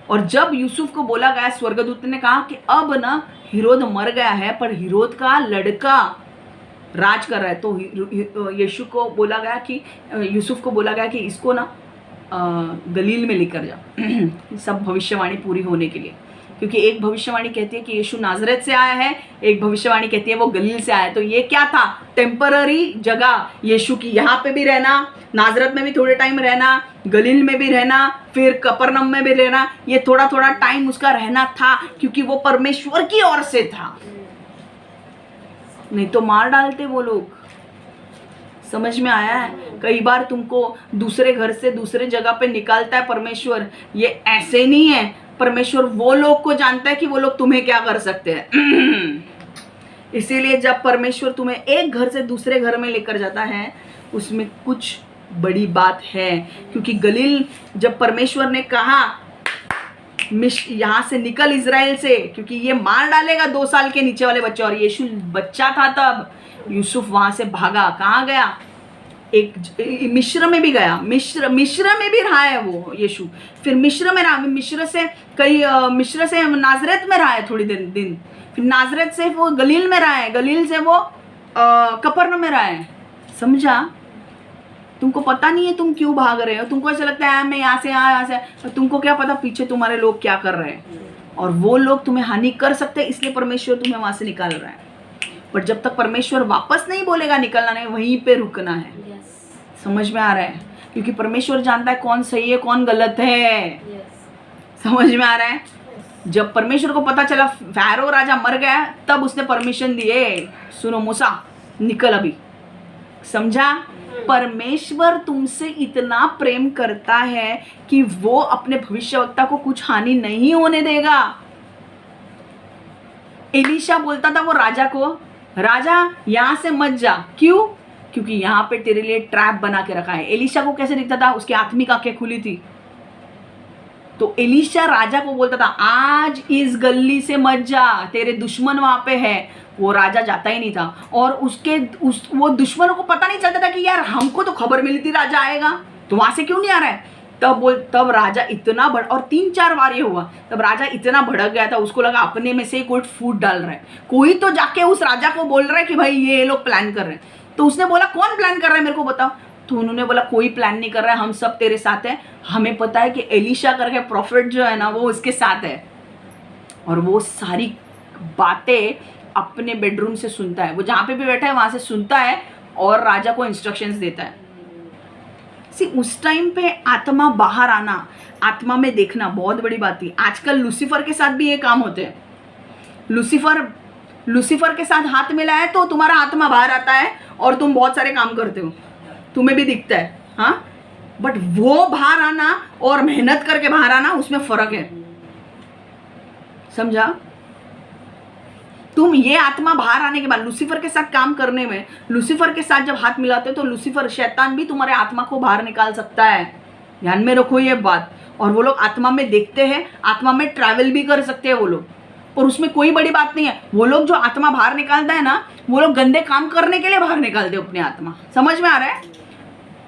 Speaker 1: और जब यूसुफ को बोला गया, स्वर्गदूत ने कहा कि अब ना हेरोद मर गया है, पर हेरोद का लड़का राज कर रहा है। तो यीशु को बोला गया कि यूसुफ को बोला गया कि इसको ना गलील में लेकर जा सब भविष्यवाणी पूरी होने के लिए। क्योंकि एक भविष्यवाणी कहती है कि यीशु नाजरेत से आया है, एक भविष्यवाणी कहती है वो गलील से आया है। तो ये क्या था? टेम्पररी जगह यीशु की, यहाँ पे भी रहना, नाजरत में भी थोड़े टाइम रहना, गलील में भी रहना, फिर कफरनहूम में भी रहना। ये थोड़ा थोड़ा टाइम उसका रहना था, क्योंकि वो परमेश्वर की ओर से था, नहीं तो मार डालते वो लोग। समझ में आया है? कई बार तुमको दूसरे घर से दूसरे जगह पे निकालता है परमेश्वर, ये ऐसे नहीं है। परमेश्वर वो लोग को जानता है कि वो लोग तुम्हें क्या कर सकते हैं। इसीलिए जब परमेश्वर तुम्हें एक घर से दूसरे घर में लेकर जाता है, उसमें कुछ बड़ी बात है। क्योंकि गलील, जब परमेश्वर ने कहा यहाँ से निकल इजराइल से, क्योंकि ये मार डालेगा 2 साल के नीचे वाले बच्चे, और यीशु बच्चा था तब। यूसुफ वहां से भागा, कहाँ गया? एक मिस्र में भी गया, मिस्र में भी रहा है वो यीशु। फिर मिस्र में रहा, मिस्र से नाजरेत में रहा है थोड़ी दिन। फिर नाजरेत से वो गलील में रहा है, गलील से वो कफरनहूम में रहा है। समझा? तुमको पता नहीं है तुम क्यों भाग रहे हो। तुमको ऐसा लगता है मैं यहाँ से, तुमको क्या पता पीछे तुम्हारे लोग क्या कर रहे हैं, और वो लोग तुम्हें हानि कर सकते हैं, इसलिए परमेश्वर तुम्हें वहां से निकाल रहा है। पर जब तक परमेश्वर वापस नहीं बोलेगा निकलना नहीं, वहीं पे रुकना है। समझ में आ रहा है? क्योंकि परमेश्वर जानता है कौन सही है कौन गलत है। समझ में आ रहा है? जब परमेश्वर को पता चला फैरो राजा मर गया, तब उसने परमिशन दिए, सुनो मूसा निकल अभी। समझा? परमेश्वर तुमसे इतना प्रेम करता है कि वो अपने भविष्यवक्ता को कुछ हानि नहीं होने देगा। एलीशा बोलता था वो राजा को, राजा यहां से मत जा। क्यों? क्योंकि यहां पे तेरे लिए ट्रैप बना के रखा है। एलीशा को कैसे दिखता था? उसकी आत्मिक आंखें खुली थी। तो एलीशा राजा को बोलता था, आज इस गली से मत जा, तेरे दुश्मन वहां पे है। वो राजा जाता ही नहीं था, और वो दुश्मनों को पता नहीं चलता था कि यार हमको तो खबर मिली थी राजा आएगा, तो वहां से क्यों नहीं आ रहा है। तब राजा इतना और 3-4 बार ये हुआ, तब राजा इतना भड़क गया था, उसको लगा अपने में से कोई फूट डाल रहा है, कोई तो जाके उस राजा को बोल रहा है कि भाई ये लोग प्लान कर रहे हैं। तो उसने बोला कौन प्लान कर रहा है मेरे को बताओ। तो उन्होंने बोला कोई प्लान नहीं कर रहा है, हम सब तेरे साथ हैं। हमें पता है कि एलीशा करके प्रॉफिट जो है ना वो उसके साथ है, और वो सारी बातें अपने बेडरूम से सुनता है। वो जहाँ पे भी बैठा है वहां से सुनता है और राजा को इंस्ट्रक्शंस देता है। उस टाइम पे आत्मा बाहर आना, आत्मा में देखना बहुत बड़ी बात थी। आजकल लूसीफर के साथ भी ये काम होते हैं। लूसीफर के साथ हाथ मिलाया तो तुम्हारा आत्मा बाहर आता है और तुम बहुत सारे काम करते हो, तुम्हें भी दिखता है। हाँ, बट वो बाहर आना और मेहनत करके बाहर आना, उसमें फर्क है। समझा? तुम ये आत्मा बाहर आने के बाद लूसीफर के साथ काम करने में, लूसीफर के साथ जब हाथ मिलाते हो तो लूसीफर शैतान भी तुम्हारे आत्मा को बाहर निकाल सकता है। ध्यान में रखो ये बात। और वो लोग आत्मा में देखते हैं, आत्मा में ट्रैवल भी कर सकते हैं वो लोग, और उसमें कोई बड़ी बात नहीं है। वो लोग जो आत्मा बाहर निकालता है ना, वो लोग गंदे काम करने के लिए बाहर निकालते हैं अपनी आत्मा। समझ में आ रहा है?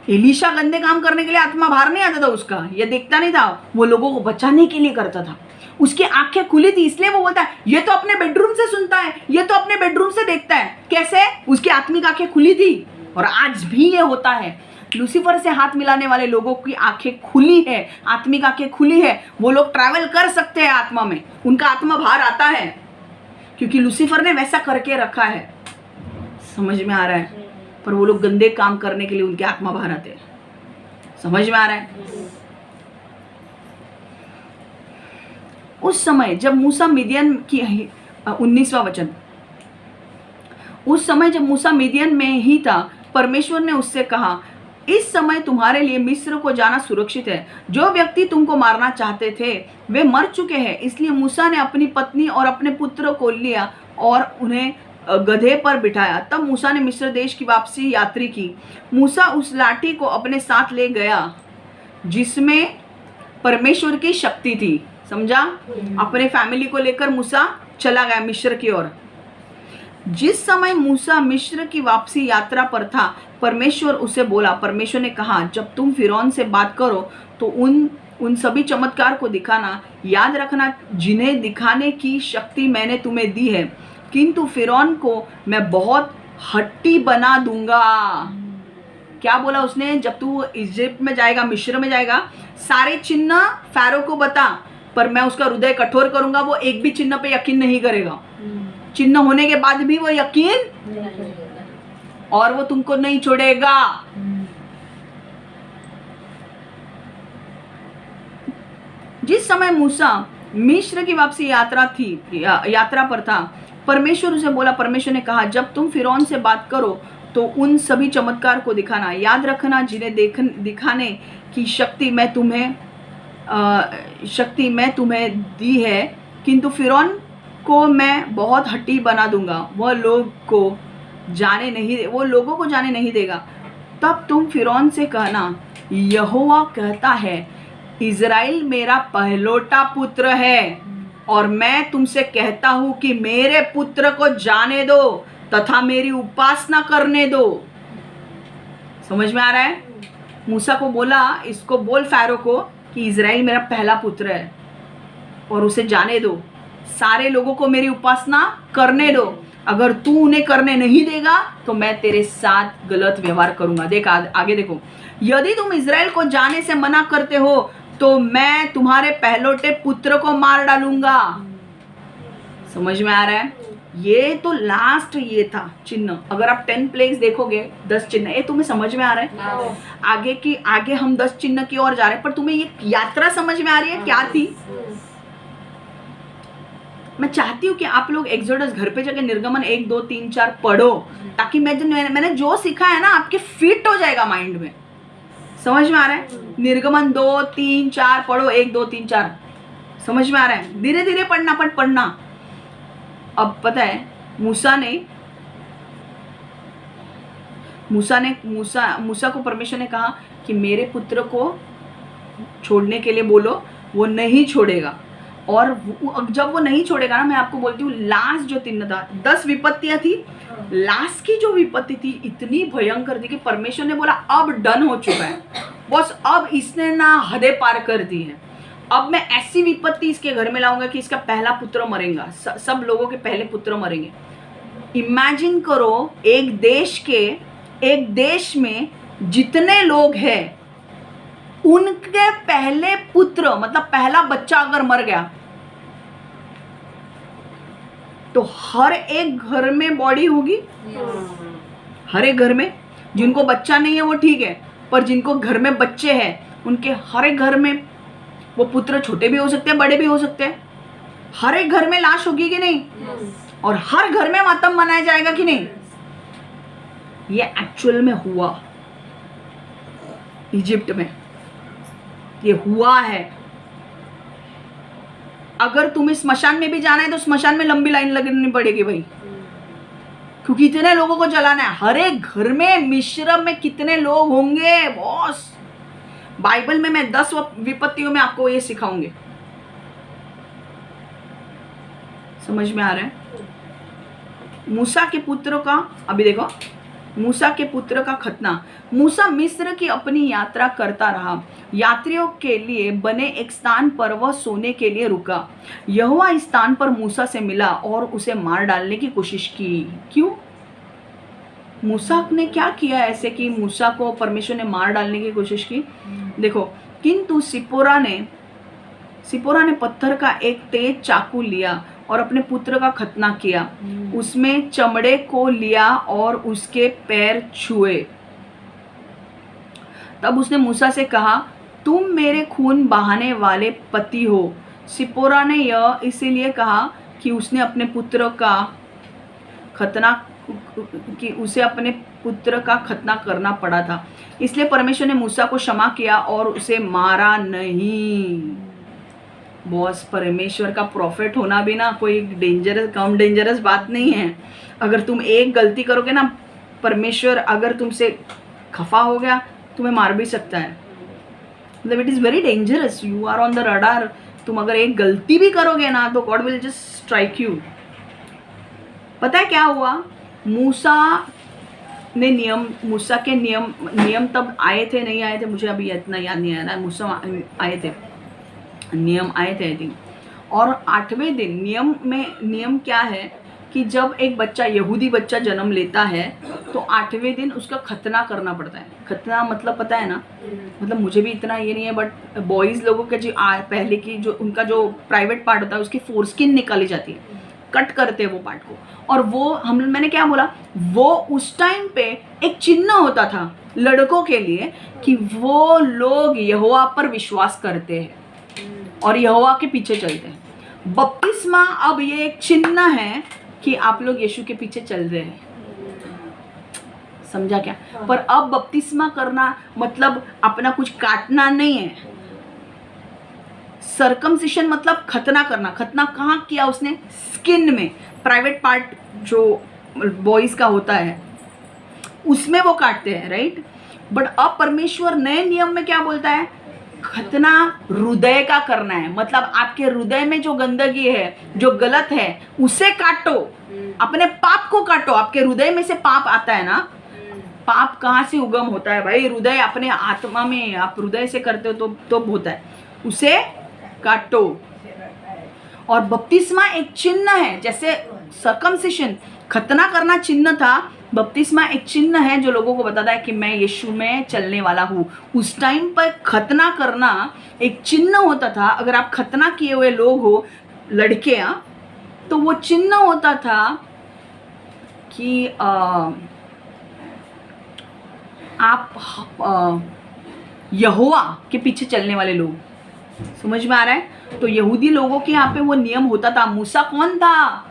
Speaker 1: एलीशा गंदे काम करने के लिए आत्मा बाहर नहीं आता था उसका, ये देखता नहीं था, वो लोगों को बचाने के लिए करता था। उसकी आंखें खुली थी, इसलिए वो बोलता है ये तो अपने बेडरूम से सुनता है, ये तो अपने बेडरूम से देखता है। कैसे? उसकी आत्मिक आंखें खुली थी। और आज भी ये होता है, लूसीफर से हाथ मिलाने वाले लोगों की आंखें खुली है, आत्मिक आंखें खुली है, वो लोग ट्रैवल कर सकते हैं आत्मा में, उनका आत्मा बाहर आता है, क्योंकि लूसीफर ने वैसा करके रखा है। समझ में आ रहा है? पर वो लोग गंदे काम करने के लिए उनके आत्मा बाहर आते हैं। समझ में आ रहा है? उस समय जब मूसा मिदियन की 19वां वचन, उस समय जब मूसा मिदियन में ही था, परमेश्वर ने उससे कहा, इस समय तुम्हारे लिए मिस्र को जाना सुरक्षित है। जो व्यक्ति तुमको मारना चाहते थे वे मर चुके हैं। इसलिए मूसा ने अपनी पत्नी और अपने पुत्र को लिया और उन्हें गधे पर बिठाया। तब मूसा ने मिस्र देश की वापसी यात्रा की। मूसा उस लाठी को अपने साथ ले गया जिसमें परमेश्वर की शक्ति थी। समझा? अपने फैमिली को लेकर मूसा चला गया मिस्र की ओर। जिस समय मूसा मिस्र की वापसी यात्रा पर था, परमेश्वर उसे बोला, परमेश्वर ने कहा, जब तुम फिरौन से बात करो तो उन सभी चमत्कार को दिखाना। याद रखना, जिन्हें दिखाने की शक्ति मैंने तुम्हें दी है, किंतु फिरौन को मैं बहुत हट्टी बना दूंगा। क्या बोला उसने? जब तू इजिप्ट में जाएगा, मिस्र में जाएगा, सारे चिन्ह फैरो को बता, पर मैं उसका हृदय कठोर करूंगा, वो एक भी चिन्ह पे यकीन नहीं करेगा। चिन्ह होने के बाद भी वो यकीन, और वो तुमको नहीं छोड़ेगा। जिस समय मूसा मिस्र की वापसी यात्रा पर था, परमेश्वर उसे बोला, परमेश्वर ने कहा, जब तुम फिरौन से बात करो तो उन सभी चमत्कार को दिखाना। याद रखना, जिन्हें दिखाने की शक्ति मैं तुम्हें दी है, किंतु फिरौन को मैं बहुत हट्टी बना दूंगा, वो लोगों को जाने नहीं देगा। तब तुम फिरौन से कहना, यहोवा कहता है, इज़राइल मेरा पहलौठा पुत्र है, और मैं तुमसे कहता हूं कि मेरे पुत्र को जाने दो तथा मेरी उपासना करने दो। समझ में आ रहा है? मूसा को बोला, इसको बोल फैरो को कि इज़राइल मेरा पहला पुत्र है और उसे जाने दो, सारे लोगों को मेरी उपासना करने दो। अगर तू उन्हें करने नहीं देगा तो मैं तेरे साथ गलत व्यवहार करूंगा। देख आगे देखो, यदि तुम इज़राइल को जाने से मना करते हो तो मैं तुम्हारे पहलौठे पुत्र को मार डालूंगा। समझ में आ रहा है? ये तो लास्ट ये था चिन्ह। अगर आप 10 प्लेग्स देखोगे, 10 चिन्ह, ये तुम्हें समझ में आ रहा है? आगे हम 10 चिन्ह की ओर जा रहे हैं, पर तुम्हें ये यात्रा समझ में आ रही है क्या थी? मैं चाहती हूँ कि आप लोग एक्सोडस घर पे जाके निर्गमन 1, 2, 3, 4 पढ़ो, ताकि मैंने जो सीखा है ना आपके फिट हो जाएगा माइंड में। समझ में आ रहा है? निर्गमन 2, 3, 4 पढ़ो, 1, 2, 3, 4। समझ में आ रहा है? धीरे धीरे पढ़ना, पर पढ़ना। अब पता है, मूसा को परमेश्वर ने कहा कि मेरे पुत्र को छोड़ने के लिए बोलो, वो नहीं छोड़ेगा। और जब वो नहीं छोड़ेगा ना, मैं आपको बोलती हूँ, लास्ट जो 3 था, 10 विपत्तियां थी, लास्ट की जो विपत्ति थी इतनी भयंकर थी कि परमेश्वर ने बोला अब डन हो चुका है बस, अब इसने ना हदें पार कर दी है। अब मैं ऐसी विपत्ति इसके घर में लाऊंगा कि इसका पहला पुत्र मरेगा, सब लोगों के पहले पुत्र मरेंगे। इमेजिन करो, एक देश में जितने लोग हैं, उनके पहले पुत्र, मतलब पहला बच्चा अगर मर गया तो हर एक घर में बॉडी होगी। हर एक घर में, जिनको बच्चा नहीं है वो ठीक है, पर जिनको घर में बच्चे हैं उनके हर एक घर में वो पुत्र छोटे भी हो सकते हैं, बड़े भी हो सकते हैं। हर एक घर में लाश होगी कि नहीं? और हर घर में मातम मनाया जाएगा कि नहीं? ये एक्चुअल में हुआ इजिप्ट में, ये हुआ है। अगर तुम्हें स्मशान में भी जाना है तो स्मशान में लंबी लाइन लगनी पड़ेगी भाई, क्योंकि इतने लोगों को जलाना है। हर एक घर में मिश्रम में कितने लोग होंगे बॉस। बाइबल में मैं 10 विपत्तियों में आपको ये सिखाऊंगी। समझ में आ रहा है? मूसा के पुत्र का, अभी देखो, मूसा के पुत्र का खतना। मूसा मिस्र की अपनी यात्रा करता रहा। यात्रियों के लिए बने एक स्थान पर वह सोने के लिए रुका। यहोवा इस स्थान पर मूसा से मिला और उसे मार डालने की कोशिश की। क्यों? मूसा ने क्या किया ऐसे कि मूसा को परमेश्वर ने मार डालने की कोशिश की? देखो, किंतु सिपोरा ने पत्थर का एक तेज चाकू लिया और अपने पुत्र का खतना किया। उसमें चमड़े को लिया और उसके पैर छुए। तब उसने मूसा से कहा, तुम मेरे खून बहाने वाले पति हो। सिपोरा ने यह इसीलिए कहा कि उसने अपने पुत्र का खतना उसे अपने पुत्र का खतना करना पड़ा था, इसलिए परमेश्वर ने मूसा को क्षमा किया और उसे मारा नहीं। बॉस, परमेश्वर का प्रॉफिट होना भी ना कोई कम डेंजरस बात नहीं है। अगर तुम एक गलती करोगे ना, परमेश्वर अगर तुमसे खफा हो गया तुम्हें मार भी सकता है। मतलब it is very dangerous, you are on the radar. तुम अगर एक गलती भी करोगे ना तो god will just strike you. पता है क्या हुआ? मूसा के नियम तब आए थे, नहीं आए थे, मुझे अभी इतना याद नहीं आ रहा है। मूसा आए थे, नियम आए थे आई थिंक। और 8वें दिन नियम क्या है कि जब एक बच्चा, यहूदी बच्चा जन्म लेता है तो 8वें दिन उसका खतना करना पड़ता है। खतना मतलब पता है ना? मतलब मुझे भी इतना ये नहीं है, बट बॉयज़ लोगों के जो पहले की जो उनका जो प्राइवेट पार्ट होता है उसकी फोरस्किन निकाली जाती है, कट करते हैं वो पार्ट को। और वो मैंने क्या बोला, वो उस टाइम पे एक चिन्ह होता था लड़कों के लिए कि वो लोग यहोवा पर विश्वास करते हैं और यहोवा के पीछे चलते हैं। बपतिस्मा अब ये एक चिन्ह है कि आप लोग यीशु के पीछे चल रहे हैं। समझा क्या? पर अब बपतिस्मा करना मतलब अपना कुछ काटना नहीं है। सर्कमसिशन मतलब खतना करना। खतना कहाँ किया उसने? स्किन में, प्राइवेट पार्ट जो बॉयज का होता है उसमें वो काटते हैं, राइट? बट अब परमेश्वर नए नियम में क्या बोलता है? खतना हृदय का करना है। मतलब आपके हृदय में जो गंदगी है, जो गलत है, उसे काटो, अपने पाप को काटो। आपके हृदय में से पाप आता है ना, पाप कहाँ से उगम होता है भाई? हृदय, अपने आत्मा में आप हृदय से करते हो तो होता है, उसे काटो। और बपतिस्मा एक चिन्ह है, जैसे सर्कमसिशन खतना करना चिन्ह था, बपतिस्मा एक चिन्ह है जो लोगों को बताता है कि मैं यीशु में चलने वाला हूँ। उस टाइम पर खतना करना एक चिन्ह होता था। अगर आप खतना किए हुए लोग हो, लड़कियाँ, तो वो चिन्ह होता था कि आप यहोवा के पीछे चलने वाले लोग। समझ में आ रहा है? तो यहूदी लोगों के यहाँ पे वो नियम होता था। मूसा कौन था?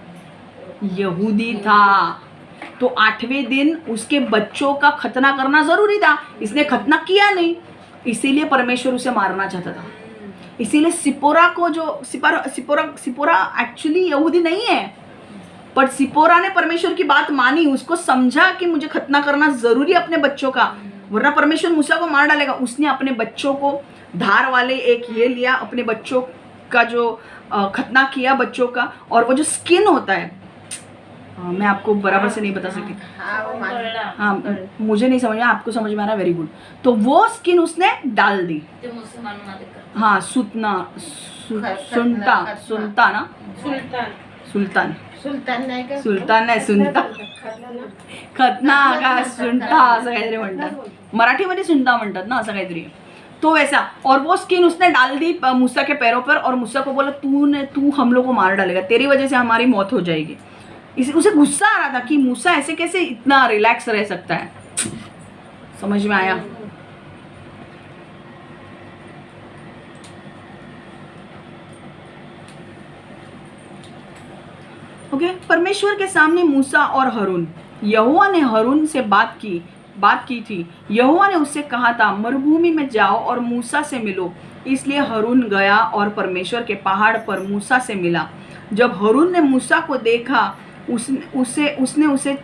Speaker 1: यहूदी था। तो 8वें दिन उसके बच्चों का खतना करना जरूरी था। इसने खतना किया नहीं, इसीलिए परमेश्वर उसे मारना चाहता था। इसीलिए सिपोरा को जो सिपोरा एक्चुअली यहूदी नहीं है, पर सिपोरा ने परमेश्वर की बात मानी। उसको समझा कि मुझे खतना करना जरूरी है अपने बच्चों का, वरना परमेश्वर मूसा को मार डालेगा। उसने अपने बच्चों को धार वाले एक ये लिया, अपने बच्चों का जो खतना किया बच्चों का। और वो जो स्किन होता है, मैं आपको बराबर से नहीं बता सकती, हाँ मुझे नहीं समझ में, आपको समझ में आ रहा है, वेरी गुड। तो वो स्किन उसने डाल दी। हाँ, सुनता ना, सुल्तान नहीं, सुनता, खतना का सुनता असं काहीतरी म्हणतात, मराठीमध्ये सुनता म्हणतात ना, असं काहीतरी। तो वैसा, और वो स्किन उसने डाल दी मूसा के पैरों पर, और मूसा को बोला तू हम लोग को मार डालेगा, तेरी वजह से हमारी मौत हो जाएगी। उसे गुस्सा आ रहा था कि मूसा ऐसे कैसे इतना रिलैक्स रह सकता है। समझ में आया? ओके, परमेश्वर के सामने मूसा और हारून। यहोवा ने हारून से बात की थी। यहोवा ने उससे कहा था, मरुभूमि में जाओ और मूसा से मिलो, इसलिए हारून गया और परमेश्वर के पहाड़ पर मूसा से मिला। जब हारून ने मूसा को देखा, उसने उसे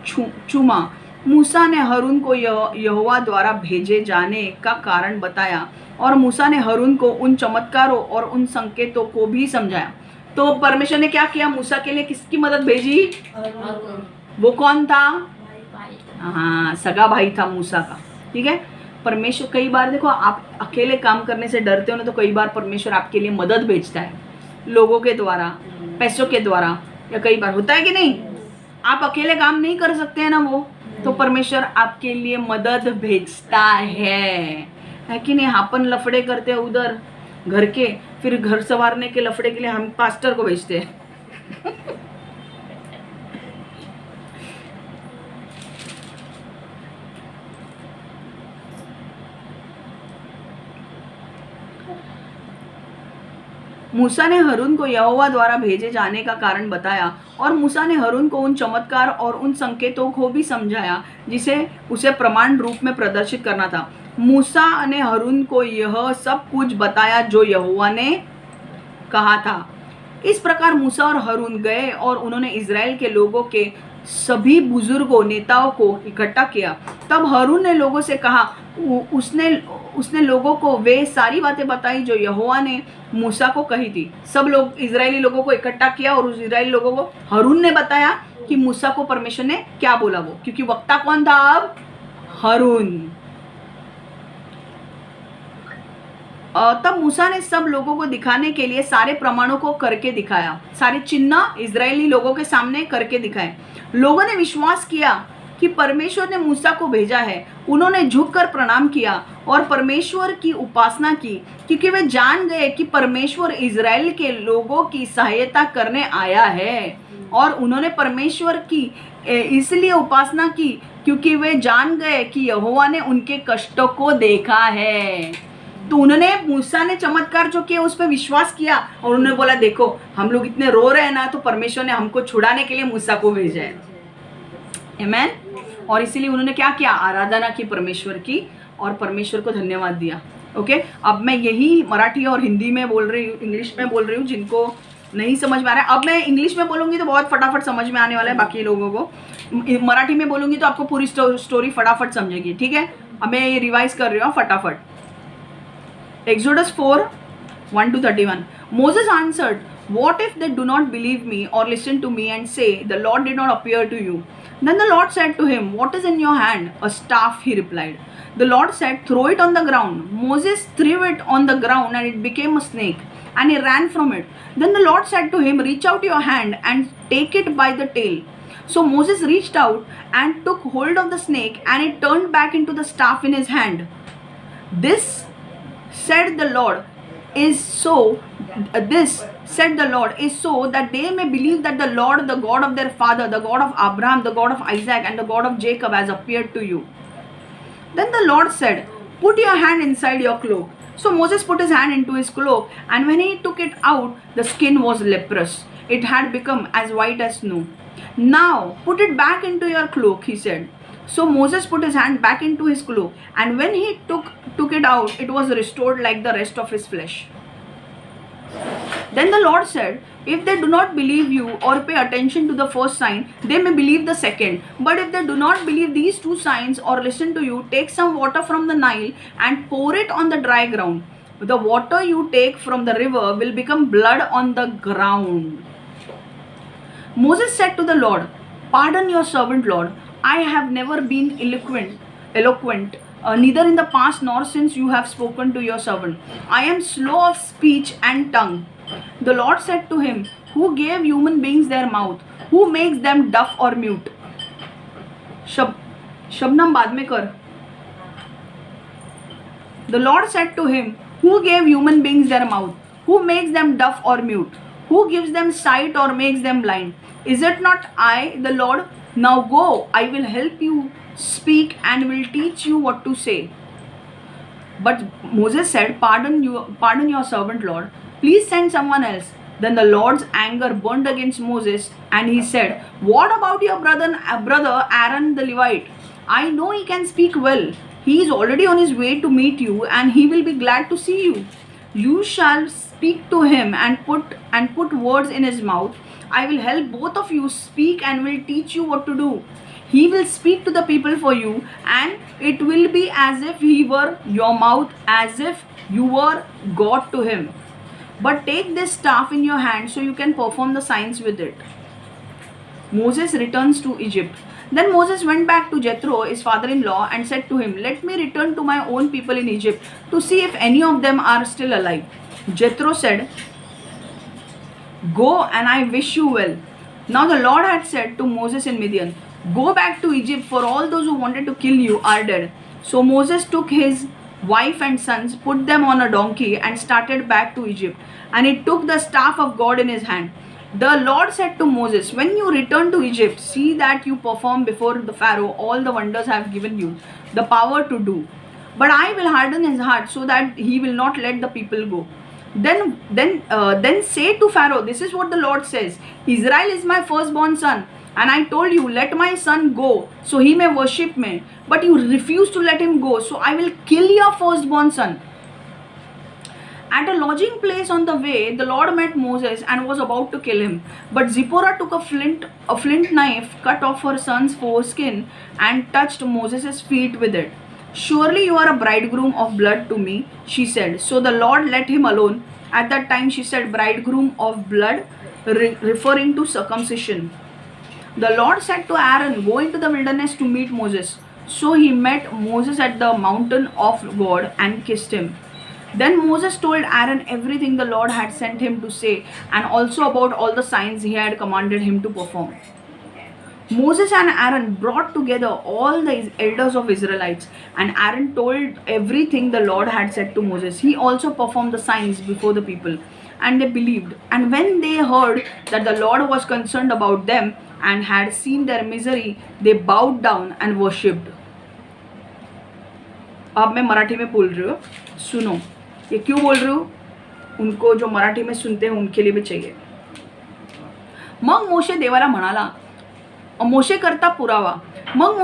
Speaker 1: चूमा। मूसा ने हारून को यहोवा द्वारा भेजे जाने का कारण बताया, और मूसा ने हारून को उन चमत्कारों और उन संकेतों को भी समझाया। तो परमेश्वर ने क्या किया? मूसा के लिए किसकी मदद भेजी? वो कौन था? हाँ, सगा भाई था मूसा का। ठीक है। परमेश्वर कई बार, देखो, आप अकेले काम करने से डरते हो ना, तो कई बार परमेश्वर आपके लिए मदद भेजता है, लोगों के द्वारा, पैसों के द्वारा, या कई बार होता है कि नहीं, आप अकेले काम नहीं कर सकते हैं ना, वो तो परमेश्वर आपके लिए मदद भेजता है कि नहीं। अपन लफड़े करते हैं उधर घर के, फिर घर संवारने के लफड़े के लिए हम पास्टर को भेजते हैं। मूसा ने हारून को यहोवा द्वारा भेजे जाने का कारण बताया, और मूसा ने हारून को उन चमत्कार और उन संकेतों को भी समझाया जिसे उसे प्रमाण रूप में प्रदर्शित करना था। मूसा ने हारून को यह सब कुछ बताया जो यहोवा ने कहा था। इस प्रकार मूसा और हारून गए और उन्होंने इज़राइल के लोगों के सभी बुजुर्गों, नेताओं को इकट्ठा किया। तब हारून ने लोगों से कहा, उसने लोगों को वे सारी बातें बताई जो यहोवा ने मूसा को कही थी। सब लोग, इजरायली लोगों को इकट्ठा किया और उस इजरायली लोगों को हारून ने बताया कि मूसा को परमेश्वर ने क्या बोला वो, क्योंकि वक्ता कौन था अब? हारून। तब मूसा ने सब लोगों को दिखाने के लिए सारे प्रमाणों को करके दिखाया, सारे चिन्ह इजरायली लोगों के सामने करके दिखाए। लोगों ने विश्वास किया कि परमेश्वर ने मूसा को भेजा है। उन्होंने झुककर प्रणाम किया और परमेश्वर की उपासना की, क्योंकि वे जान गए कि परमेश्वर इजराइल के लोगों की सहायता करने आया है। और उन्होंने परमेश्वर की इसलिए उपासना की क्योंकि वे जान गए कि यहोवा ने उनके कष्टों को देखा है। तो उन्होंने, मूसा ने चमत्कार जो किया उस पर विश्वास किया, और उन्होंने बोला, देखो हम लोग इतने रो रहे हैं ना, तो परमेश्वर ने हमको छुड़ाने के लिए मूसा को भेजा है। आमीन। और इसीलिए उन्होंने क्या किया? आराधना की परमेश्वर की, और परमेश्वर को धन्यवाद दिया। ओके, अब मैं यही मराठी और हिंदी में बोल रही हूँ, इंग्लिश में बोल रही हूँ, जिनको नहीं समझ में आ रहा है। अब मैं इंग्लिश में बोलूँगी तो बहुत फटाफट समझ में आने वाला है बाकी लोगों को। मराठी में बोलूँगी तो आपको पूरी स्टोरी फटाफट समझेगी। ठीक है, अब मैं ये रिवाइज कर रही हूँ फटाफट। Exodus 4:1-31. Moses answered, "What if they do not believe me or listen to me and say, 'The Lord did not appear to you'?" Then the Lord said to him, "What is in your hand?" "A staff," he replied. The Lord said, "Throw it on the ground." Moses threw it on the ground and it became a snake, and he ran from it. Then the Lord said to him, "Reach out your hand and take it by the tail." So Moses reached out and took hold of the snake, and it turned back into the staff in his hand. This said the Lord is so that they may believe that the Lord, the God of their father, the God of Abraham, the God of Isaac, and the God of Jacob has appeared to you. Then the Lord said, "Put your hand inside your cloak." So Moses put his hand into his cloak, and when he took it out, the skin was leprous. It had become as white as snow. "Now put it back into your cloak," he said. So Moses put his hand back into his cloak, and when he took it out, it was restored like the rest of his flesh. Then the Lord said, "If they do not believe you or pay attention to the first sign, they may believe the second. But if they do not believe these two signs or listen to you, take some water from the Nile and pour it on the dry ground. The water you take from the river will become blood on the ground." Moses said to the Lord, "Pardon your servant, Lord. I have never been eloquent, neither in the past nor since you have spoken to your servant. I am slow of speech and tongue." The Lord said to him, "Who gave human beings their mouth? Who makes them deaf or mute?" Shabnam बाद में कर. The Lord said to him, "Who gave human beings their mouth? Who makes them deaf or mute? Who gives them sight or makes them blind? Is it not I, the Lord? Now go, I will help you speak and will teach you what to say." But Moses said, Pardon your servant, Lord. Please send someone else." Then the Lord's anger burned against Moses, and he said, "What about your brother Aaron the Levite? I know he can speak well. He is already on his way to meet you, and he will be glad to see you." You shall speak to him and put words in his mouth. I will help both of you speak and will teach you what to do. He will speak to the people for you, and it will be as if he were your mouth, as if you were God to him. But take this staff in your hand so you can perform the signs with it. Moses returns to Egypt. Then Moses went back to Jethro, his father-in-law, and said to him, "Let me return to my own people in Egypt to see if any of them are still alive." Jethro said, "Go, and I wish you well." Now the Lord had said to Moses in Midian, "Go back to Egypt, for all those who wanted to kill you are dead." So Moses took his wife and sons, put them on a donkey, and started back to Egypt. And he took the staff of God in his hand. The Lord said to Moses, "When you return to Egypt, see that you perform before the Pharaoh all the wonders I have given you the power to do. But I will harden his heart so that he will not let the people go. Then say to Pharaoh, this is what the Lord says, Israel is my firstborn son, and I told you, let my son go so he may worship me. But you refuse to let him go, so I will kill your firstborn son." At a lodging place on the way, the Lord met Moses and was about to kill him. But Zipporah took a flint knife, cut off her son's foreskin, and touched Moses' feet with it. "Surely you are a bridegroom of blood to me," she said. So the Lord let him alone. At that time she said bridegroom of blood, referring to circumcision. The Lord said to Aaron, "Go into the wilderness to meet Moses." So he met Moses at the mountain of God and kissed him. Then Moses told Aaron everything the Lord had sent him to say, and also about all the signs he had commanded him to perform. Moses and Aaron brought together all the elders of Israelites, and Aaron told everything the Lord had said to Moses. He also performed the signs before the people, and they believed. And when they heard that the Lord was concerned about them and had seen their misery, they bowed down and worshipped. अब मैं मराठी में बोल रही हूँ, सुनो. ये क्यों बोल रही हूँ? उनको जो मराठी में सुनते हैं उनके लिए भी चाहिए. मग मोशे देवाला म्हणाला, मोशे करता पुरावा. मग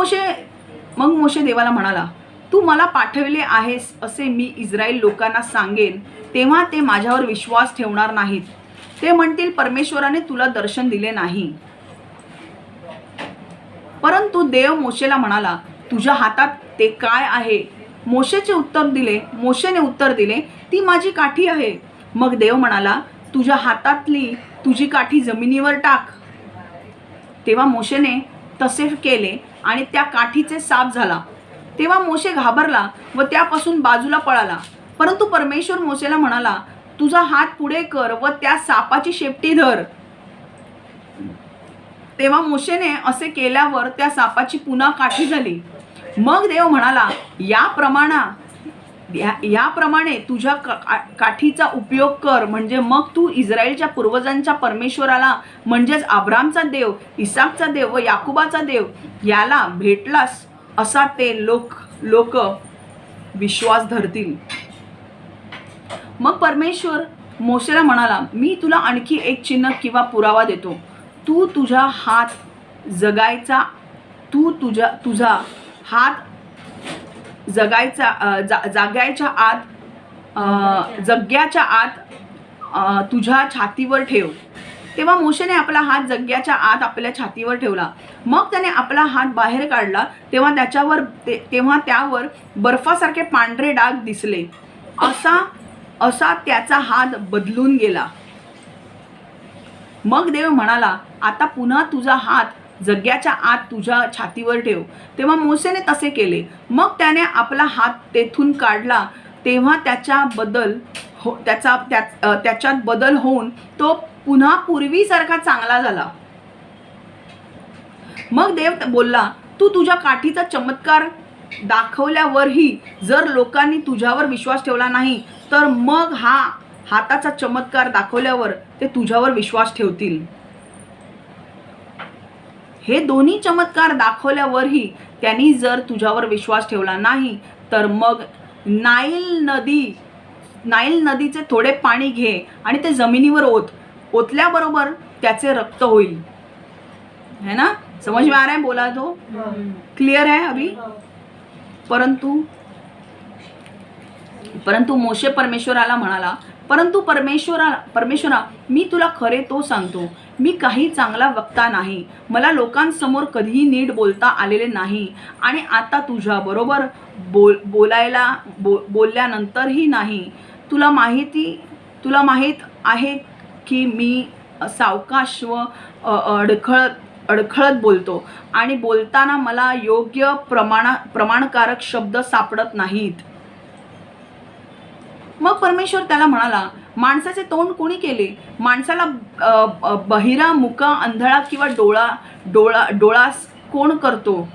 Speaker 1: मोशे देवाला म्हणाला, "तू मला पाठविले आहेस असे मी इस्रायल लोकांना सांगेन, तेव्हा ते माझ्यावर विश्वास ठेवणार नाहीत. ते म्हणतील, परमेश्वराने तुला दर्शन दिले नाही." परंतु देव मोशेला म्हणाला, "तुझ्या हातात ते काय आहे?" मोशेने उत्तर दिले, "ती माझी काठी आहे." मग देव म्हणाला, "तुझ्या हातातली तुझी काठी जमिनीवर टाक." तेव्हा मोशेने तसे केले आणि त्या काठीचे साप झाला. तेव्हा मोशे घाबरला व त्यापासून बाजूला पळाला. परंतु परमेश्वर मोशेला म्हणाला, "तुझा हात पुढे कर व त्या सापाची शेपटी धर." तेव्हा मोशेने असे केल्यावर त्या सापाची पुन्हा काठी झाली. मग देव म्हणाला, याप्रमाणे तुझ्या काठीचा उपयोग कर, म्हणजे मग तू इस्रायलच्या पूर्वजांच्या परमेश्वराला, म्हणजेच अब्रामचा देव, इसाकचा देव व याकुबाचा देव याला भेटलास असा ते लोक विश्वास धरतील. मग परमेश्वर मोशेला म्हणाला, "मी तुला आणखी एक चिन्ह किंवा पुरावा देतो. तू तुझा हात जगायचा जग्याच्या आत तुझ्या छातीवर ठेव." तेव्हा मोशेने आपला हात जग्याच्या आत आपल्या छातीवर ठेवला. मग त्याने आपला हात बाहेर काढला, तेव्हा त्यावर बर्फासारखे पांढरे डाग दिसले. असा त्याचा हात बदलून गेला. मग देव म्हणाला, "आता पुन्हा तुझा हात जग्याच्या आत तुझ्या छातीवर ठेव." तेव्हा मोशेने तसे केले. मग त्याने आपला हात तेथून काढला, तेव्हा त्याच्यात बदल होऊन तो पुन्हा पूर्वीसारखा चांगला झाला. मग देव बोलला, "तू तुझ्या काठीचा चमत्कार दाखवल्यावरही जर लोकांनी तुझ्यावर विश्वास ठेवला नाही, तर मग हा हाताचा चमत्कार दाखवल्यावर ते तुझ्यावर विश्वास ठेवतील." हे दोन्ही चमत्कार दाखवल्यावरही त्यांनी जर तुझ्यावर विश्वास ठेवला नाही, तर मग नाईल नदीचे थोडे पाणी घे आणि ते जमिनीवर ओतल्याबरोबर त्याचे रक्त होईल. है ना? समझ में आ रहा है बोला तो? क्लियर है अभी? परंतु परंतु मोशे परमेश्वराला म्हणाला, परंतु परमेश्वरा, मी तुला खरे तो सांगतो, मी काही चांगला वक्ता नाही, मला लोकांसमोर कधीही नीट बोलता आलेले नाही, आणि आता तुझ्याबरोबर बोलल्यानंतरही नाही. तुला माहीत आहे की मी सावकाश व अडखळत बोलतो, आणि बोलताना मला योग्य प्रमाणकारक शब्द सापडत नाहीत. मग परमेश्वर त्याला म्हणाला, माणसाचे तोंड कोणी केले? माणसाला बहिरा, मुका, अंधळा किंवा डोळास कोण करतो?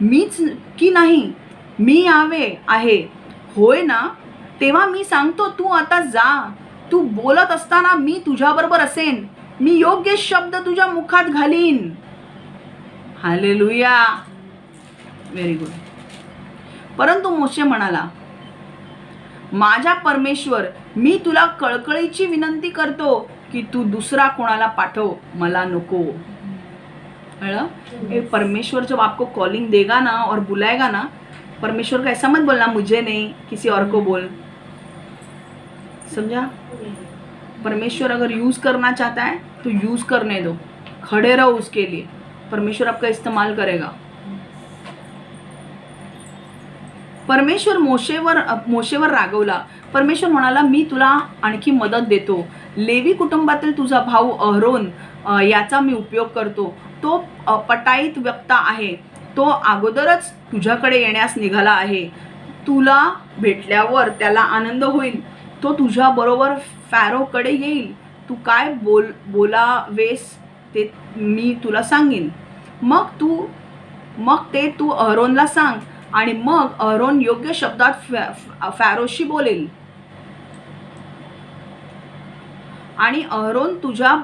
Speaker 1: मीच की नाही? मी यावे आहे, होय ना? तेव्हा मी सांगतो, तू आता जा. तू बोलत असताना मी तुझ्याबरोबर असेन, मी योग्य शब्द तुझ्या मुखात घालीन. Hallelujah, very good. परंतु मोशे म्हणाला, माझा परमेश्वर, मी तुला कळकळीची विनंती करतो की तू दुसरा कोणाला पाठव, मला नको. परमेश्वर जब आपको कॉलिंग देगा ना और बुलाएगा ना, परमेश्वर का ऐसा मत बोलना मुझे नहीं, किसी और को बोल. समझा? परमेश्वर अगर यूज करना चाहता है तो यूज करने दो, खड़े रहो उसके लिए, परमेश्वर आपका इस्तेमाल करेगा. परमेश्वर मोशेवर रागवला. परमेश्वर म्हणाला, मी तुला आणखी मदत देतो. लेवी कुटुंबातील तुझा भाऊ अहरोन याचा मी उपयोग करतो. तो पटाईत वक्ता आहे. तो अगोदरच तुझ्याकडे येण्यास निघाला आहे. तुला भेटल्यावर त्याला आनंद होईल. तो तुझ्या बरोबर फॅरोकडे येईल. तू काय बोलावेस ते मी तुला सांगीन. मग ते तू अहरोनला सांग, आणि मग अहरोन योग्य शब्दात फॅरोशी बोलेल. आणि अहरोन तुझ्या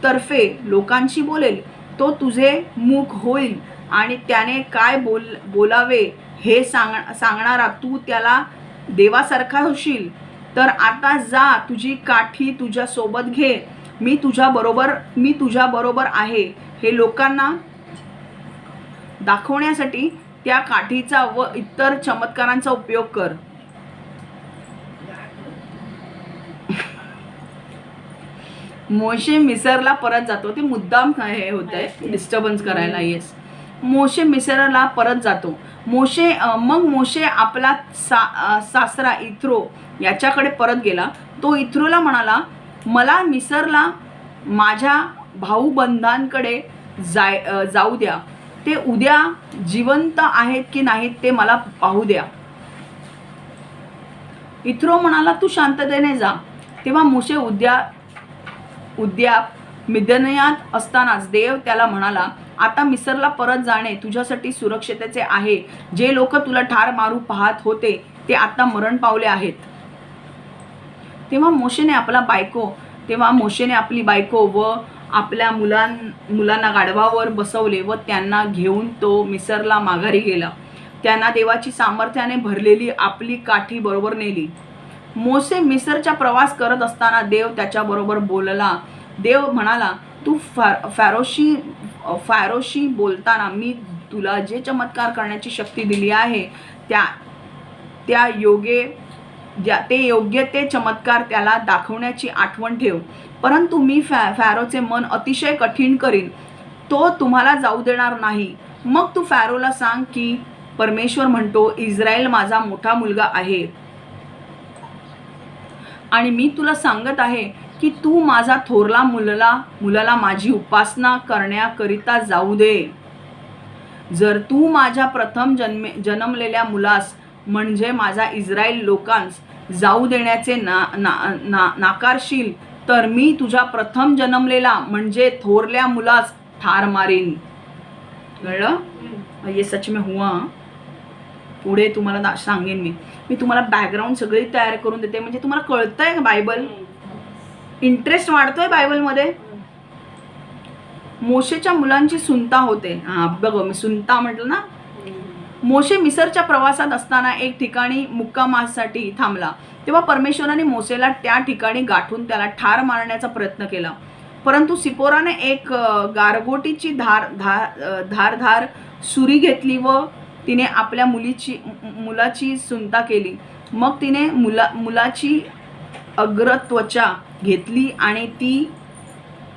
Speaker 1: तर्फे लोकांशी बोलेल. तो तुझे मुख होईल, आणि त्याने काय बोलावे हे सांगणारा तू त्याला देवासारखा होशील. तर आता जा, तुझी काठी तुझ्या सोबत घे. मी तुझ्या बरोबर आहे हे लोकांना दाखवण्यासाठी त्या काठीचा व इतर चमत्कारांचा उपयोग कर. मोशे मिसरला परत जातो. ते मुद्दाम हे होतंय डिस्टर्बन्स करायला. येस, मोशे मिसरला परत जातो. मग मोशे आपला सासरा इत्रो याच्याकडे परत गेला. तो इत्रोला म्हणाला, मला मिसरला माझ्या भाऊबंधांकडे जाऊ द्या. ते उद्या जिवंत आहेत की नाहीत ते मला पाहू द्या. इत्रो म्हणाला, तू शांततेने जा. तेव्हा मोशे उद्याप मिद्यानात असतानाच देव त्याला म्हणाला, आता मिसरला परत जाणे तुझ्यासाठी सुरक्षिततेचे आहे. जे लोक तुला ठार मारू पाहत होते ते आता मरण पावले आहेत. तेव्हा मोशेने आपली बायको व आपल्या मुलांना गाढवावर बसवले व त्यांना घेऊन तो मिसरला माघारी गेला. त्यांना देवाची सामर्थ्याने भरलेली आपली काठी बरोबर नेली. मोशे मिसरचा प्रवास करत असताना देव त्याच्याबरोबर बोलला. देव म्हणाला, तू फॅरोशी बोलताना मी तुला जे चमत्कार करण्याची शक्ती दिली आहे ते योग्य ते चमत्कार त्याला दाखवण्याची आठवण ठेव. परंतु मी फॅरोचे मन अतिशय कठीण करीन. तो तुम्हाला जाऊ देणार नाही. मग तू फॅरोला सांग की परमेश्वर म्हणतो, इस्रायल माझा मोठा मुलगा आहे, आणि मी तुला सांगत आहे की तू माझा थोरला मुलाला माझी उपासना करण्याकरिता जाऊ दे. जर तू माझ्या प्रथम जन्मलेल्या मुलास म्हणजे माझा इस्रायल लोकांस जाऊ देण्याचे नाकारशील तर मी तुझ्या प्रथम जन्मलेला म्हणजे थोरल्या मुलास ठार मारीन. कळलं? ये सच में हुआ. पुढे तुम्हाला सांगेन मी तुम्हाला बॅकग्राऊंड सगळी तयार करून देते, म्हणजे तुम्हाला कळतंय का बायबल, इंटरेस्ट वाढतोय बायबलमध्ये. मोशेच्या मुलांची सुनता होते. बघ, मी सुनता म्हटलं ना. मोशे मिसरच्या प्रवासात असताना एक ठिकाणी मुक्कामासाठी थांबला. तेव्हा परमेश्वराने मोशेला त्या ठिकाणी गाठून त्याला ठार मारण्याचा प्रयत्न केला. परंतु सिपोराने एक गारगोटीची धारधार सुरी घेतली व तिने आपल्या मुलाची सुनता केली. मग तिने मुलाची अग्रत्वचा घेतली आणि ती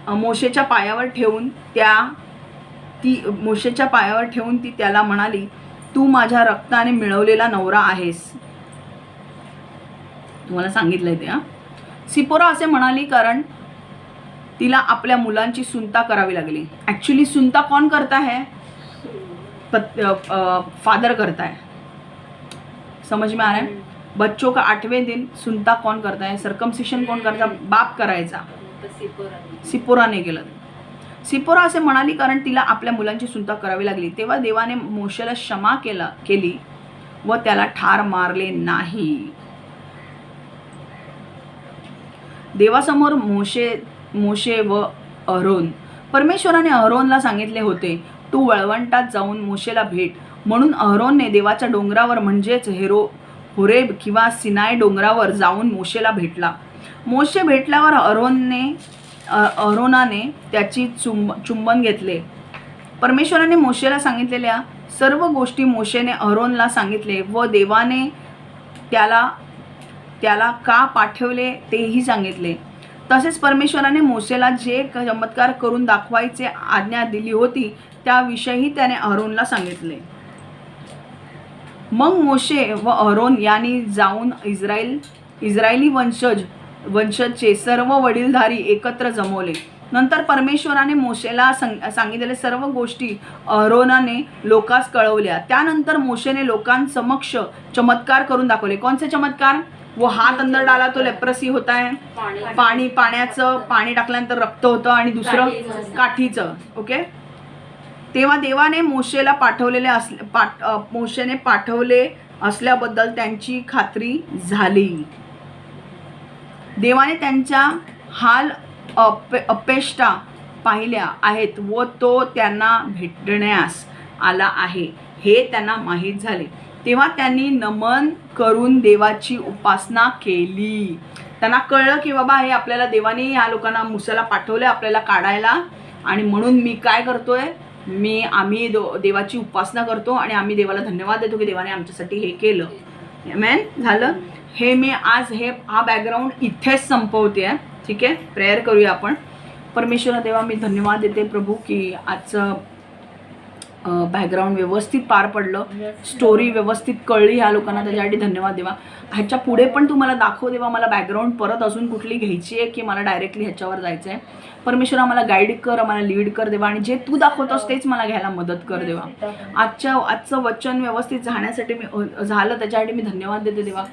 Speaker 1: मोशेच्या पायावर ठेवून ती त्याला म्हणाली, तू माझ्या रक्ताने मिळवलेला नवरा आहेस. तुम्हाला सांगितलंय ते. सिपोरा असे म्हणाली कारण तिला आपल्या मुलांची सुनता करावी लागली. ॲक्च्युली सुनता कौन करता है? फादर करता है. समझ में आ रहा है? बच्चों का 8वें दिन सुनता कौन करता है? सर्कमसिशन कौन करता? बाप करायचा. सिपोराने केलं. सिपोरा असे म्हणाली कारण तिला आपल्या मुलांची सुनता करावी लागली. तेव्हा देवाने मोशेला क्षमा केली व त्याला ठार मारले नाही. देवासमोर मोशे व अहरोन. परमेश्वराने अहरोनला सांगितले होते, तू वळवंटात जाऊन मोशेला भेट. म्हणून अहरोनने देवाच्या डोंगरावर म्हणजेच होरेब किंवा सिनाय डोंगरावर जाऊन मोशेला भेटला. मोशे भेटल्यावर अहरोनाने त्याची चुंबन घेतले. परमेश्वराने मोशेला सांगितलेल्या सर्व गोष्टी मोशेने अहरोनला सांगितले व देवाने त्याला का पाठवले तेही सांगितले. तसेच परमेश्वराने मोशेला जे चमत्कार करून दाखवायचे आज्ञा दिली होती त्याविषयी त्याने अहरोनला सांगितले. मग मोशे व अहरोन यांनी जाऊन इस्रायली वंशजचे सर्व वडीलधारी एकत्र जमवले. नंतर परमेश्वराने मोशेला सांगितलेल्या सर्व गोष्टी अहरोनाने लोकांस कळवल्या. त्यानंतर मोशेने लोकांसमक्ष चमत्कार करून दाखवले. कोणते चमत्कार? वो हात अंदर डाला तो लेप्रसी होता है. पाण्याचं पाणी टाकल्यानंतर रक्त होतं आणि दुसरं काठीचं. ओके. तेव्हा देवाने मोशेने पाठवले असल्याबद्दल त्यांची खात्री झाली. देवाने त्यांच्या हाल अपेष्टा पाहिल्या आहेत व तो त्यांना भेटण्यास आला आहे हे त्यांना माहीत झाले. तेव्हा त्यांनी नमन करून देवाची उपासना केली. त्यांना कळलं की बाबा हे आपल्याला देवाने ह्या लोकांना मूसाला पाठवले आपल्याला काढायला आणि म्हणून मी काय करतोय, आम्ही देवाची उपासना करतो आणि आम्ही देवाला धन्यवाद देतो की देवाने आमच्यासाठी हे केलं. आमेन. झालं. हे मी आज हा बॅकग्राऊंड इथेच संपवते आहे. ठीक आहे. प्रेयर करूया आपण. परमेश्वर देवा, मी धन्यवाद देते प्रभू की आजचं बॅकग्राऊंड व्यवस्थित पार पडलं, स्टोरी व्यवस्थित कळली ह्या लोकांना, त्याच्यासाठी धन्यवाद देवा. ह्याच्या पुढे पण तू मला दाखव देवा, मला बॅकग्राऊंड परत अजून कुठली घ्यायची आहे की मला डायरेक्टली ह्याच्यावर जायचं आहे. परमेश्वर आम्हाला गाईड कर, आम्हाला लीड कर देवा आणि जे तू दाखवतोस तेच मला घ्यायला मदत कर देवा. आजचं वचन व्यवस्थित झाण्यासाठी झालं त्याच्यासाठी मी धन्यवाद देते देवा.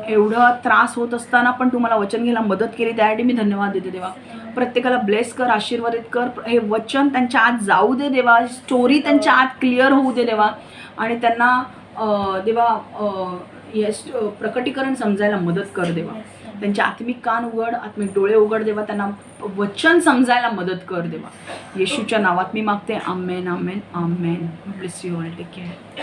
Speaker 1: एवढा त्रास होत असताना पण तू मला वचन घ्यायला मदत केली त्यासाठी मी धन्यवाद देते देवा. प्रत्येकाला ब्लेस कर, आशीर्वादित कर. हे वचन त्यांच्या आत जाऊ दे देवा, स्टोरी त्यांच्या आत क्लिअर होऊ दे देवा आणि त्यांना देवा प्रकटीकरण समजायला मदत कर देवा. त्यांचे आत्मिक कान उघड, आत्मिक डोळे उघड देवा, त्यांना वचन समजायला मदत कर देवा. येशूच्या नावात मी मागते. Amen, amen, amen. Bless you all. Take care.